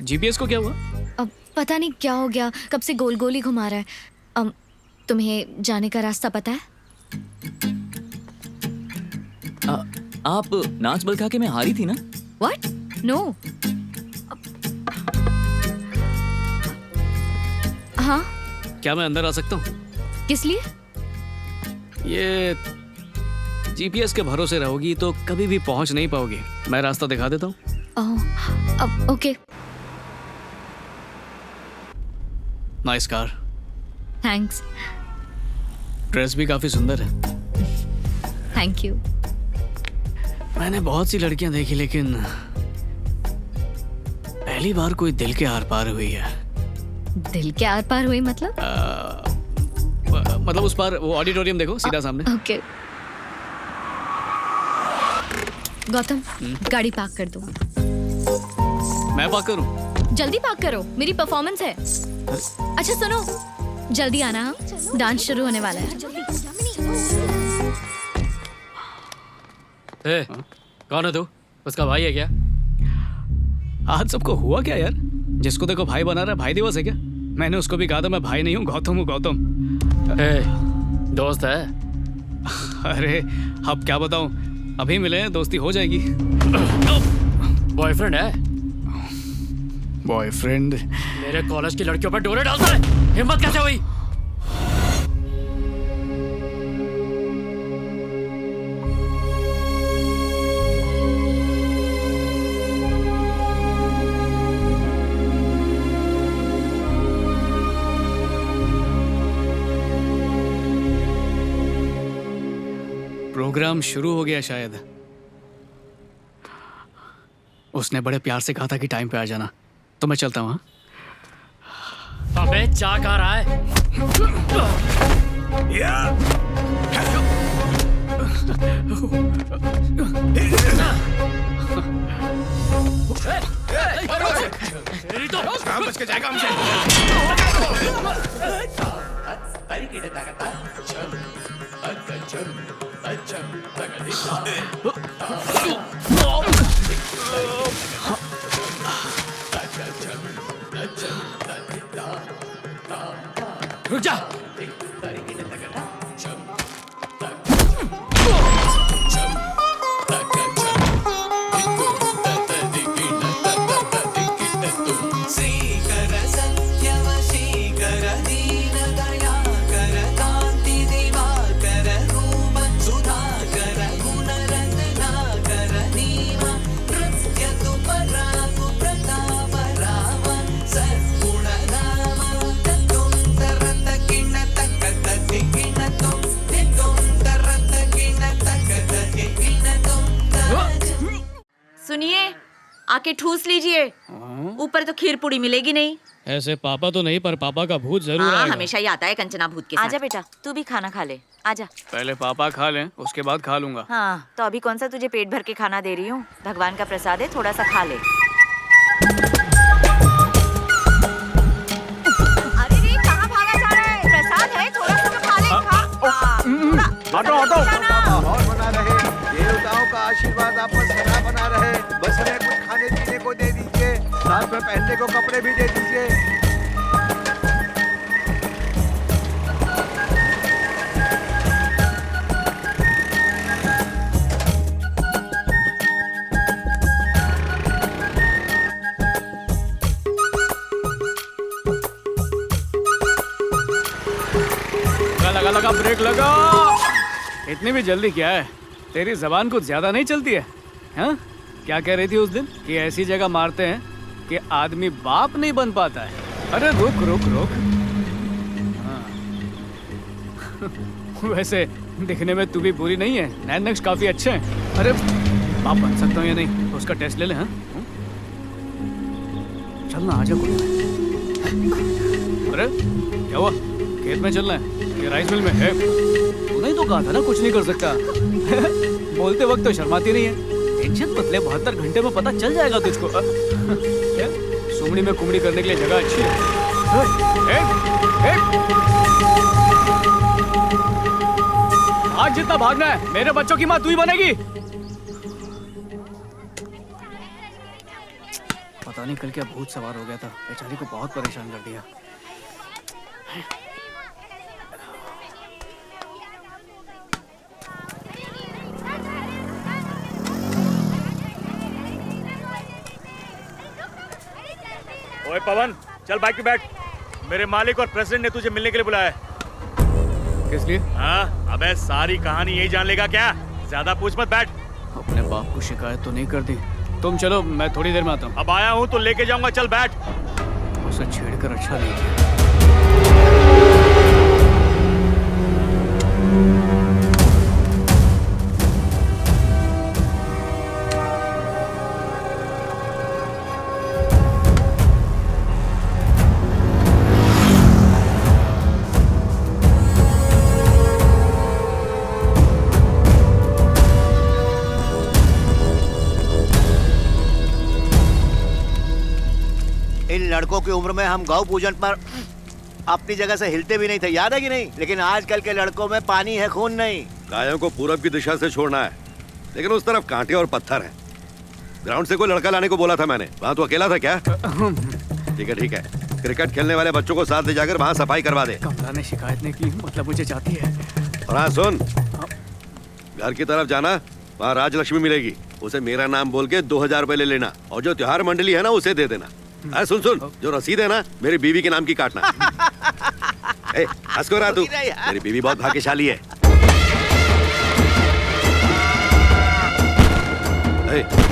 S5: जीपीएस को क्या हुआ?
S19: अब पता नहीं क्या हो गया, कब से गोल गोल ही घुमा रहा है। तुम्हें जाने का रास्ता पता है?
S18: आप नाच बल खा के मैं हारी थी ना?
S19: What? No. हाँ।
S5: क्या मैं अंदर आ सकता हूँ?
S19: किस लिए?
S5: ये जीपीएस के भरोसे रहोगी तो कभी भी पहुंच नहीं पाओगी। मैं रास्ता दिखा देता हूँ।
S19: अब okay.
S5: Nice car.
S19: Thanks.
S5: Dress भी काफी सुंदर है।
S19: Thank you.
S5: मैंने बहुत सी लड़कियां देखी लेकिन पहली बार कोई दिल के आर पार हुई है।
S19: दिल के आर पार हुई मतलब?
S5: मतलब? मतलब उस पार वो ऑडिटोरियम देखो सीधा सामने।
S19: ओके।
S5: हाँ, हाँ।
S19: Okay.
S5: हाँ, हाँ।
S19: Okay. गौतम गाड़ी पार्क कर दो।
S5: मैं पार्क करूं?
S19: जल्दी पार्क करो, मेरी परफॉर्मेंस है। अच्छा सुनो, जल्दी आना, हाँ? डांस शुरू होने वाला है।
S4: ए, कौन है तू? उसका भाई है क्या?
S5: आज सबको हुआ क्या यार? जिसको देखो भाई बना रहा है, भाई दिवस है क्या? मैंने उसको भी कहा था मैं भाई नहीं हूँ, गौतम हूँ, गौतम।
S4: दोस्त है?
S5: अरे अब क्या बताऊं, अभी मिले हैं, दोस्ती हो जाएगी।
S4: बॉयफ्रेंड है?
S5: बॉयफ्रेंड?
S4: मेरे कॉलेज की लड़कियों पर डोरे डालता है, हिम्मत कैसे हुई?
S5: प्रोग्राम शुरू हो गया शायद। उसने बड़े प्यार से कहा था कि टाइम पे आ जाना, तो मैं चलता हूँ।
S4: अबे क्या कह रहा है?
S11: काम बच के जाएगा हमसे।
S4: रुक जा।
S17: सुनिए, आके ठूस लीजिए। ऊपर तो खीर पूड़ी मिलेगी नहीं।
S5: ऐसे पापा तो नहीं, पर पापा का भूत जरूर आएगा।
S17: हमेशा ही आता है कंचना भूत के साथ। आजा बेटा, तू भी खाना खा ले, आजा।
S5: पहले पापा खा लें, उसके बाद खा लूंगा।
S17: हाँ, तो अभी कौन सा तुझे पेट भर के खाना दे रही हूँ, भगवान का प्रसाद है, थोड़ा सा खा ले। अरे रे, कहाँ भागा जा रहा है? प्रसाद है, थोड़ा सा तो खा ले।
S11: माहौल बना रहे, देवताओं का आशीर्वाद आप पर सदा बना रहे। बस हमें कुछ खाने पीने को दे दीजिए, साथ में पहनने को कपड़े भी दे दीजिए।
S5: लगा लगा ब्रेक लगा। इतनी भी जल्दी क्या है? तेरी जबान कुछ ज्यादा नहीं चलती है? हाँ? क्या कह रही थी उस दिन कि ऐसी जगह मारते हैं कि आदमी बाप नहीं बन पाता है। अरे रुक रुक रुक। हाँ। वैसे दिखने में तू भी बुरी नहीं है, नैन नक्श काफी अच्छे हैं। अरे बाप बन सकता हूँ या नहीं, उसका टेस्ट ले ले। हाँ चल ना, आजा कोई। अरे क्या हुआ? खेत में चलना है? ये राइस मिल में है। तूने तो कहा था ना कुछ नहीं कर सकता। बोलते वक्त तो शर्माती नहीं है। टेंशन मत ले, 72 घंटे में पता चल जाएगा तुझको। सुमड़ी में कुमड़ी करने के लिए जगह अच्छी है। आज जितना भागना है, मेरे बच्चों की माँ तू ही बनेगी। पता नहीं कल क्या भूत सवार हो गया था, बेचारी को बहुत परेशान कर दिया।
S11: ओए पवन, चल बाइक पे बैठ। मेरे मालिक और प्रेसिडेंट ने तुझे मिलने के लिए बुलाया है।
S5: किस लिए?
S11: हाँ, अबे सारी कहानी यही जान लेगा क्या? ज्यादा पूछ मत, बैठ।
S5: अपने बाप को शिकायत तो नहीं कर दी। तुम चलो, मैं थोड़ी देर में आता हूँ।
S11: अब आया हूँ तो लेके जाऊंगा, चल बैठ।
S5: उसे छेड़कर अच्छा नहीं किया।
S11: लड़कों की उम्र में हम गौ पूजन पर अपनी जगह से हिलते भी नहीं थे, याद है कि नहीं? लेकिन आजकल के लड़कों में पानी है, खून नहीं।
S20: गायों को पूरब की दिशा से छोड़ना है, लेकिन उस तरफ कांटे और पत्थर हैं। ग्राउंड से कोई लड़का लाने को बोला था मैंने, वहाँ तो अकेला था क्या? ठीक है, क्रिकेट खेलने वाले बच्चों को साथ ले जाकर वहाँ सफाई करवा दे।
S5: कमला ने शिकायत नहीं की, मतलब मुझे चाहती है।
S20: और हाँ सुन, घर की तरफ जाना, वहाँ राजलक्ष्मी मिलेगी, उसे मेरा नाम बोल के 2000 रुपए ले लेना, और जो त्योहार मंडली है ना उसे दे देना। अरे सुन, जो रसीद है ना मेरी बीवी के नाम की काटना। हंस को रहा तू, मेरी बीवी बहुत भाग्यशाली है।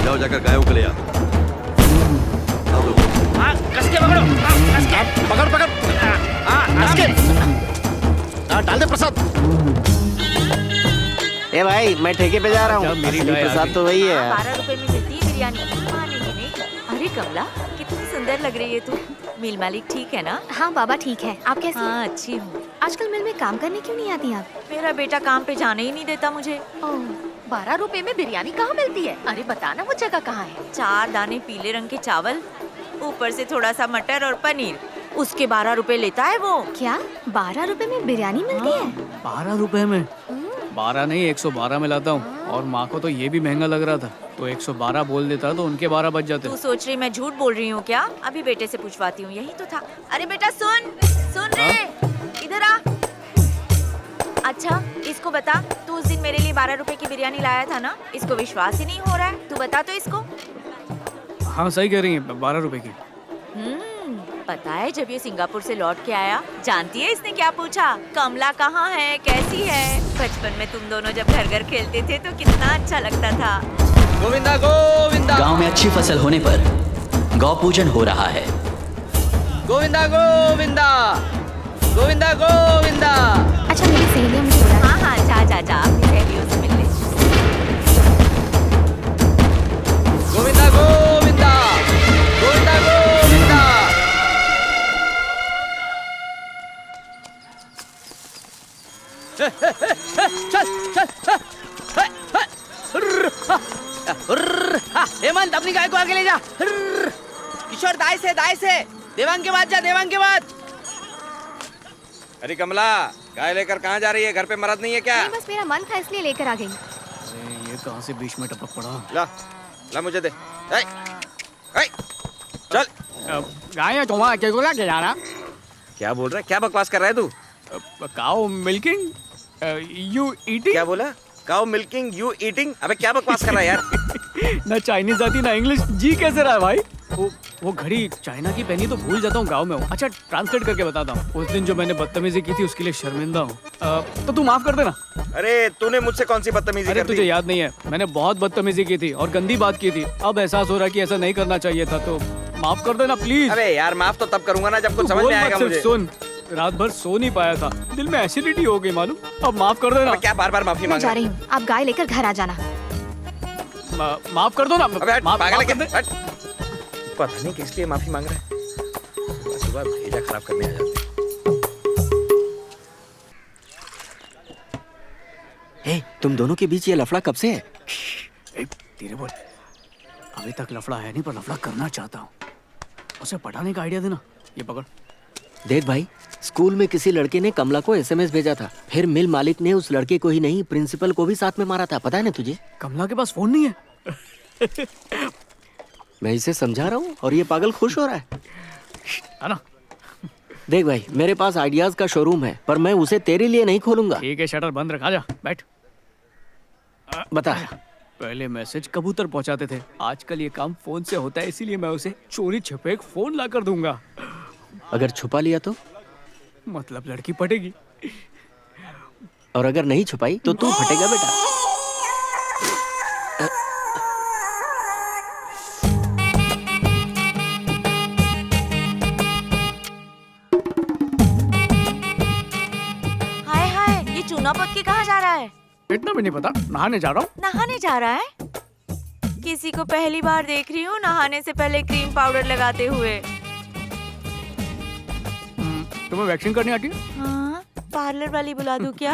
S20: जाओ जाकर गायों को ले आओ।
S8: कस के पकड़ो, पकड़ डाल दे प्रसाद।
S11: ए भाई, मैं ठेके पे जा रहा हूँ। प्रसाद तो वही है।
S17: 12 रुपए में मिलती है बिरयानी, मानेंगे नहीं। अरे कमला, कितनी सुंदर लग रही है तू। मिल मालिक ठीक है ना?
S19: हाँ बाबा ठीक है, आप कैसी?
S17: हाँ अच्छी हूँ।
S19: आजकल मिल में काम करने क्यों नहीं आती आप?
S17: मेरा बेटा काम पे जाने ही नहीं देता मुझे।
S2: 12 रुपए में बिरयानी कहाँ मिलती है? अरे बताना वो जगह कहाँ है?
S17: 4 दाने पीले रंग के चावल, ऊपर से थोड़ा सा मटर और पनीर, उसके 12 रुपए लेता है वो।
S19: क्या 12 रुपए में बिरयानी मिलती है?
S5: 12 रुपए में? 12 नहीं 112 में लाता हूँ, और माँ को तो ये भी महंगा लग रहा था, तो 112 बोल देता तो उनके 12 बच जाते।
S17: तू सोच रही मैं झूठ बोल रही हूँ क्या? अभी बेटे से पूछवाती हूँ, यही तो था। अरे बेटा सुन रे, इधर आ। अच्छा इसको बता, तू उस दिन मेरे लिए 12 रुपए की बिरयानी लाया था ना? इसको विश्वास ही नहीं हो रहा है, तू बता तो इसको।
S5: हाँ सही कह रही है, 12 रुपए की।
S17: पता है जब ये सिंगापुर से लौट के आया, जानती है इसने क्या पूछा? कमला कहाँ है, कैसी है? बचपन में तुम दोनों जब घर घर खेलते थे तो कितना अच्छा लगता था।
S8: गोविंदा गोविंदा।
S21: गांव में अच्छी फसल होने पर गौ पूजन हो रहा है।
S8: गोविंदा गोविंदा, गोविंदा गोविंदा।
S19: अच्छा मेरी सहेलियाँ मुझे बुला।
S17: हाँ जा अपनी सहेलियों से मिलने।
S8: गोविंदा गोविंदा, गोविंदा गोविंदा।
S22: हेमंत अपनी गाय को आगे ले जा। किशोर दाई से देवांग के बाद जा, देवांग के बाद।
S11: अरे कमला, गाय लेकर कहाँ जा रही है? घर पे मर्द नहीं है क्या?
S19: नहीं, बस मेरा मन था इसलिए लेकर आ गई।
S5: ये कहाँ से बीच में टपक पड़ा?
S11: ला मुझे दे। चल।
S5: गाय तुम्हारा क्या जा रहा?
S11: क्या बोल रहा है? क्या बकवास कर रहा है तू?
S5: काऊ मिल्किंग यू ईटिंग।
S11: क्या बोला? काऊ मिल्किंग यू ईटिंग? अबे क्या बकवास कर रहा है यार?
S5: ना चाइनीज आती ना इंग्लिश, जी कैसे रहा है भाई? वो घड़ी चाइना की पहनी तो भूल जाता हूँ गाँव में हूँ। अच्छा ट्रांसलेट करके बताता हूँ। उस दिन जो मैंने बदतमीजी की थी उसके लिए शर्मिंदा हूँ, तो तू माफ कर देना।
S11: अरे तूने मुझसे कौन सी बदतमीजी
S5: अरे
S11: कर दी?
S5: तुझे याद नहीं है, मैंने बहुत बदतमीजी की थी और गंदी बात की थी। अब एहसास हो रहा है कि ऐसा नहीं करना चाहिए था, तो माफ कर देना प्लीज।
S11: अबे यार माफ तो तब करूंगा ना जब कुछ समझ में आएगा मुझे।
S5: सुन, रात भर सो नहीं पाया था, दिल में एसिडिटी हो गई मालूम। अब माफ कर देना।
S11: क्या बार बार माफी
S19: मैं जा रही हूँ, आप गाय लेकर घर आ जाना।
S5: माफ कर दो ना।
S11: पता नहीं किस लिए माफी मांग रहा है। सुबह भेजा खराब करने आ जाते।
S22: हे, तुम दोनों के बीच ये लफड़ा कब से है?
S5: धीरे बोल। अभी तक लफड़ा है नहीं, पर लफड़ा करना चाहता हूँ। उसे पढ़ाने का आइडिया देना। ये पकड़।
S22: देख भाई, स्कूल में किसी लड़के ने कमला को एसएमएस भेजा था, फिर मिल मालिक ने उस लड़के को ही नहीं प्रिंसिपल को भी साथ में मारा था, पता है ना तुझे?
S5: कमला के पास फोन नहीं है।
S22: मैं इसे समझा रहा हूँ और ये पागल खुश हो रहा
S5: है ना?
S22: देख भाई, मेरे पास आइडियाज का शोरूम है, पर मैं उसे तेरे लिए नहीं खोलूंगा।
S5: ठीक है, शटर बंद रखा। जा बैठ।
S22: बता।
S5: पहले मैसेज कबूतर पहुंचाते थे, आजकल ये काम फोन से होता है, इसीलिए मैं उसे चोरी छिपे एक फोन ला कर दूंगा।
S22: अगर छुपा लिया तो?
S5: मतलब लड़की पटेगी।
S22: और अगर नहीं छुपाई तो तू फटेगा बेटा।
S17: हाय हाय, ये चूना पत्ती कहाँ जा रहा है?
S5: इतना भी नहीं पता, नहाने जा रहा हूँ।
S17: नहाने जा रहा है? किसी को पहली बार देख रही हूँ नहाने से पहले क्रीम पाउडर लगाते हुए।
S5: तुम्हें वैक्सिंग करनी आती है?
S17: हाँ, पार्लर वाली बुला दूँ क्या?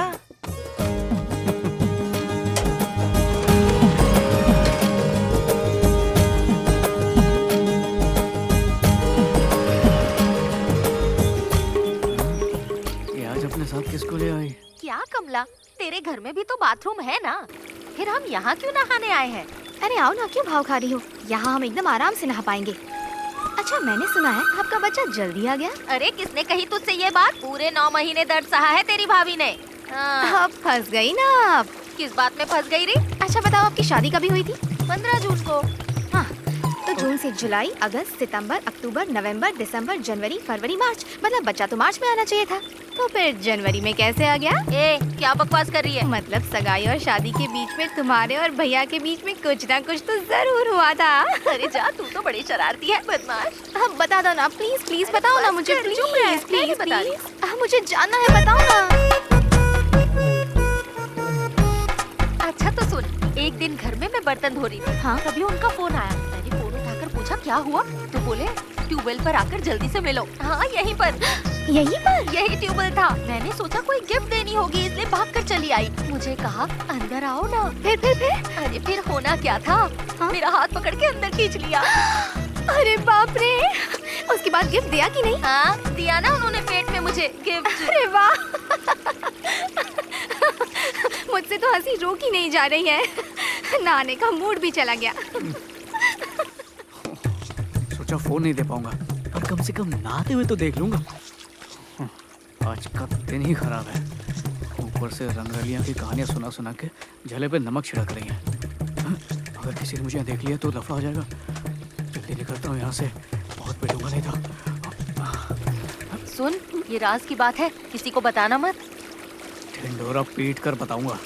S5: यहाँ किसको ले आई?
S17: क्या कमला, तेरे घर में भी तो बाथरूम है ना, फिर हम यहाँ क्यों नहाने आए हैं?
S19: अरे आओ ना, क्यों भाव खा रही हो? यहाँ हम एकदम आराम से नहा पाएंगे। अच्छा, मैंने सुना है आपका बच्चा जल्दी आ गया।
S17: अरे किसने कही तुझसे ये बात? पूरे 9 महीने दर्द सहा है तेरी भाभी ने।
S19: अब फंस गई ना आप।
S17: किस बात में फंस गई रे?
S19: अच्छा बताओ, आपकी शादी कभी हुई थी?
S17: 15 जून को।
S19: हाँ, तो जून से जुलाई, अगस्त, सितंबर, अक्टूबर, नवंबर, दिसंबर, जनवरी, फरवरी, मार्च, मतलब बच्चा तो मार्च में आना चाहिए था। तो फिर जनवरी में कैसे आ गया?
S17: क्या बकवास कर रही है?
S19: मतलब सगाई और शादी के बीच में तुम्हारे और भैया के बीच में कुछ ना कुछ तो जरूर हुआ था।
S17: अरे जा, तू तो बड़ी शरारती है, बदमाश।
S19: हाँ बता दो ना, प्लीज प्लीज बताओ ना मुझे, प्लीज प्लीज प्लीज
S17: बता रही।
S19: मुझे जानना है, बताओ ना।
S17: अच्छा तो सुन, एक दिन घर में मैं बर्तन धो रही थी।
S19: हाँ?
S17: तभी उनका फोन आया। मैंने फोन उठाकर पूछा क्या हुआ, तो बोले ट्यूबवेल पर आकर जल्दी से मिलो। हाँ यहीं पर। यही ट्यूबवेल था। मैंने सोचा कोई गिफ्ट देनी होगी, इसलिए भागकर चली आई। मुझे कहा अंदर आओ ना।
S19: फिर
S17: अरे फिर होना क्या था? हाँ? मेरा हाथ पकड़ के अंदर खींच लिया।
S19: अरे बाप रे, उसके बाद गिफ्ट दिया कि नहीं?
S17: हाँ दिया ना उन्होंने, पेट में मुझे गिफ्ट।
S19: अरे वाह, मुझसे तो हंसी रोक ही नहीं जा रही है। नहाने का मूड भी चला गया।
S5: सोचा फोन नहीं दे पाऊंगा, पर कम से कम नहाते हुए तो देख लूंगा। आज का दिन ही खराब है, ऊपर से रंगरलियां की कहानियां सुना सुना के जले पे नमक छिड़क रही हैं। अगर किसी ने मुझे देख लिया तो लफड़ा हो जाएगा। जल्दी निकलता हूँ यहाँ से, बहुत पिटूंगा नहीं तो।
S17: सुन, ये राज की बात है, किसी को बताना मत।
S5: ढिंडोरा पीट कर बताऊंगा।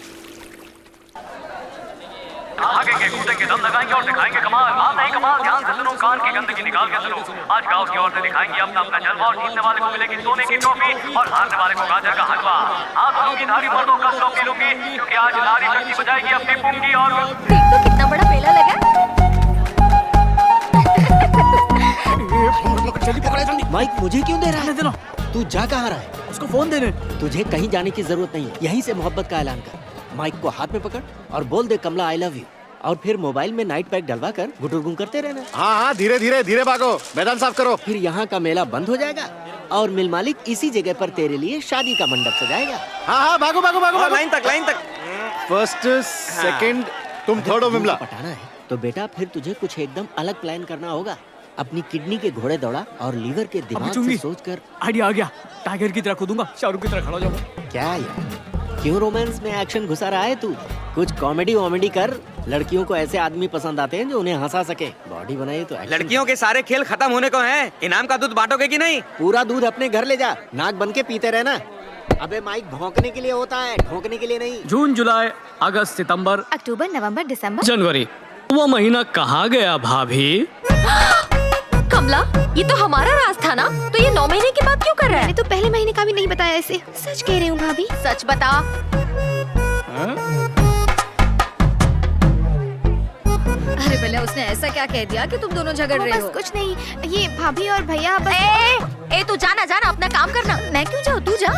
S6: भागेंगे, कूदेंगे, दम लगाएंगे और दिखाएंगे कमाल। बात नहीं कमाल, ध्यान से सुनो, कान की गंदगी निकाल के सुनो। आज गांव की औरतें दिखाएंगी अपना अपना जलवा और जीतने वाले को मिलेगी सोने की ट्रॉफी और हारने वाले को गाजर का हलवा। आप दोनों की धारी मर्दों का शौक की लूंगी, क्योंकि आज नारी शक्ति बजाएगी अपनी पुंगी। और
S17: देख तो कितना बड़ा मेला लगा।
S22: माइक मुझे क्यों दे रहा है? तू जा कहाँ रहा है?
S5: उसको फोन देने।
S22: तुझे कहीं जाने की जरूरत नहीं है, यहीं से मोहब्बत का ऐलान कर। माइक को हाथ में पकड़ और बोल दे कमला आई लव यू, और फिर मोबाइल में नाइट पैक डलवा कर गुटुरगुम करते रहना।
S11: हाँ हाँ, धीरे धीरे धीरे भागो, मैदान साफ करो।
S22: फिर यहाँ का मेला बंद हो जाएगा और मिल मालिक इसी जगह पर तेरे लिए शादी का मंडप सजाएगा।
S11: हाँ हाँ, भागो भागो भागो,
S22: लाइन तक, लाइन तक।
S11: फर्स्ट सेकंड, तुम थर्ड हो विमला।
S22: पटाना है तो बेटा फिर तुझे कुछ एकदम अलग प्लान करना होगा। अपनी किडनी के घोड़े दौड़ा और लीवर के दिमाग से सोचकर।
S5: आइडिया आ गया, टाइगर की तरह कूदूंगा, शाहरुख की तरह खड़ा हो जाऊंगा।
S22: क्या यार, क्यों रोमांस में एक्शन घुसा रहा है तू? कुछ कॉमेडी वॉमेडी कर। लड़कियों को ऐसे आदमी पसंद आते हैं जो उन्हें हंसा सके। बॉडी बनाई तो
S10: लड़कियों के सारे खेल खत्म होने को हैं। इनाम का दूध बांटोगे कि नहीं?
S22: पूरा दूध अपने घर ले जा, नाक बन के पीते रहना। अबे माइक भौंकने के लिए होता है, ठोकने के लिए नहीं।
S5: जून, जुलाई, अगस्त, सितंबर,
S19: अक्टूबर, नवंबर, दिसंबर,
S5: जनवरी। वो महीना कहाँ गया भाभी?
S17: कमला, ये तो हमारा राज था ना, तो ये 9 महीने के बाद क्यों कर रहा है?
S19: मैंने तो पहले महीने का भी नहीं बताया ऐसे। सच कह रही हूँ भाभी।
S17: सच बता।
S19: अरे भला उसने ऐसा क्या कह दिया कि तुम दोनों झगड़ रहे हो? कुछ नहीं, ये भाभी और भैया बस।
S17: ए तू जाना जाना, अपना काम करना।
S19: मैं क्यों जाऊँ, तू जा।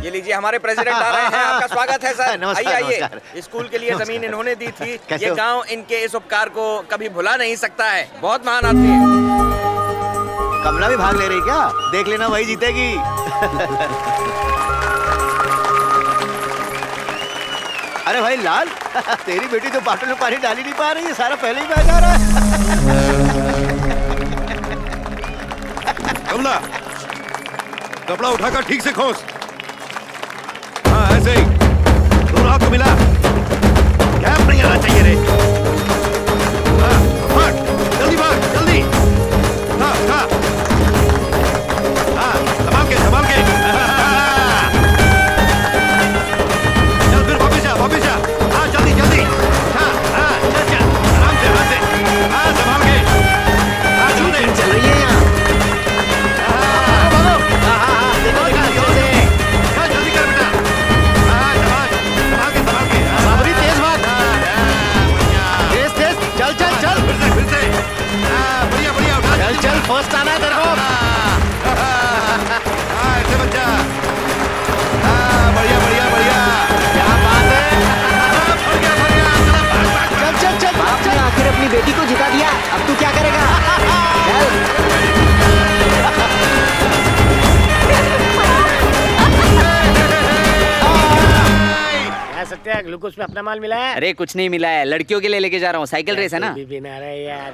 S10: ये लीजिए, हमारे प्रेसिडेंट आ रहे हैं, आपका स्वागत है सर।
S11: नमस्कार,
S10: आइए
S11: नमस्कार।
S10: आइए। स्कूल के लिए जमीन इन्होंने दी थी।
S11: कैसे
S10: ये
S11: हो?
S10: गांव इनके इस उपकार को कभी भुला नहीं सकता है। बहुत महान आदमी है।
S11: कमला भी भाग ले रही क्या? देख लेना, वही जीतेगी। अरे भाई लाल, तेरी बेटी तो बाटल में पानी डाल ही नहीं पा रही है, सारा पहले ही बह जा रहा है।
S20: कमला, कपड़ा उठाकर ठीक से खोस। हाँ ऐसे ही, दोनों हाथ को मिला। गैप नहीं आना चाहिए रे। हाँ, भाग, जल्दी भाग, जल्दी। हाँ, हाँ, हाँ, संभाल के, संभाल के। चल फिर वापिस जा, वापिस जा। हाँ जल्दी, जल्दी। हाँ, हाँ, चल, चल, आराम से, आराम से। हाँ, संभाल के। हाँ, जल्दी।
S22: चल रही है यहाँ।
S11: चल फर्स्ट आना है तेरे को। ऐसे बच्चा। बढ़िया बढ़िया बढ़िया, क्या बात है।
S22: चल चल चल, बाप ने आखिर अपनी बेटी को जिता दिया, अब तू क्या करेगा? चल।
S7: सत्या ग्लूकोज में अपना माल मिला है?
S9: अरे कुछ नहीं मिला है, लड़कियों के लिए लेके जा रहा हूँ, साइकिल रेस है ना।
S7: भी बिना रहे यार।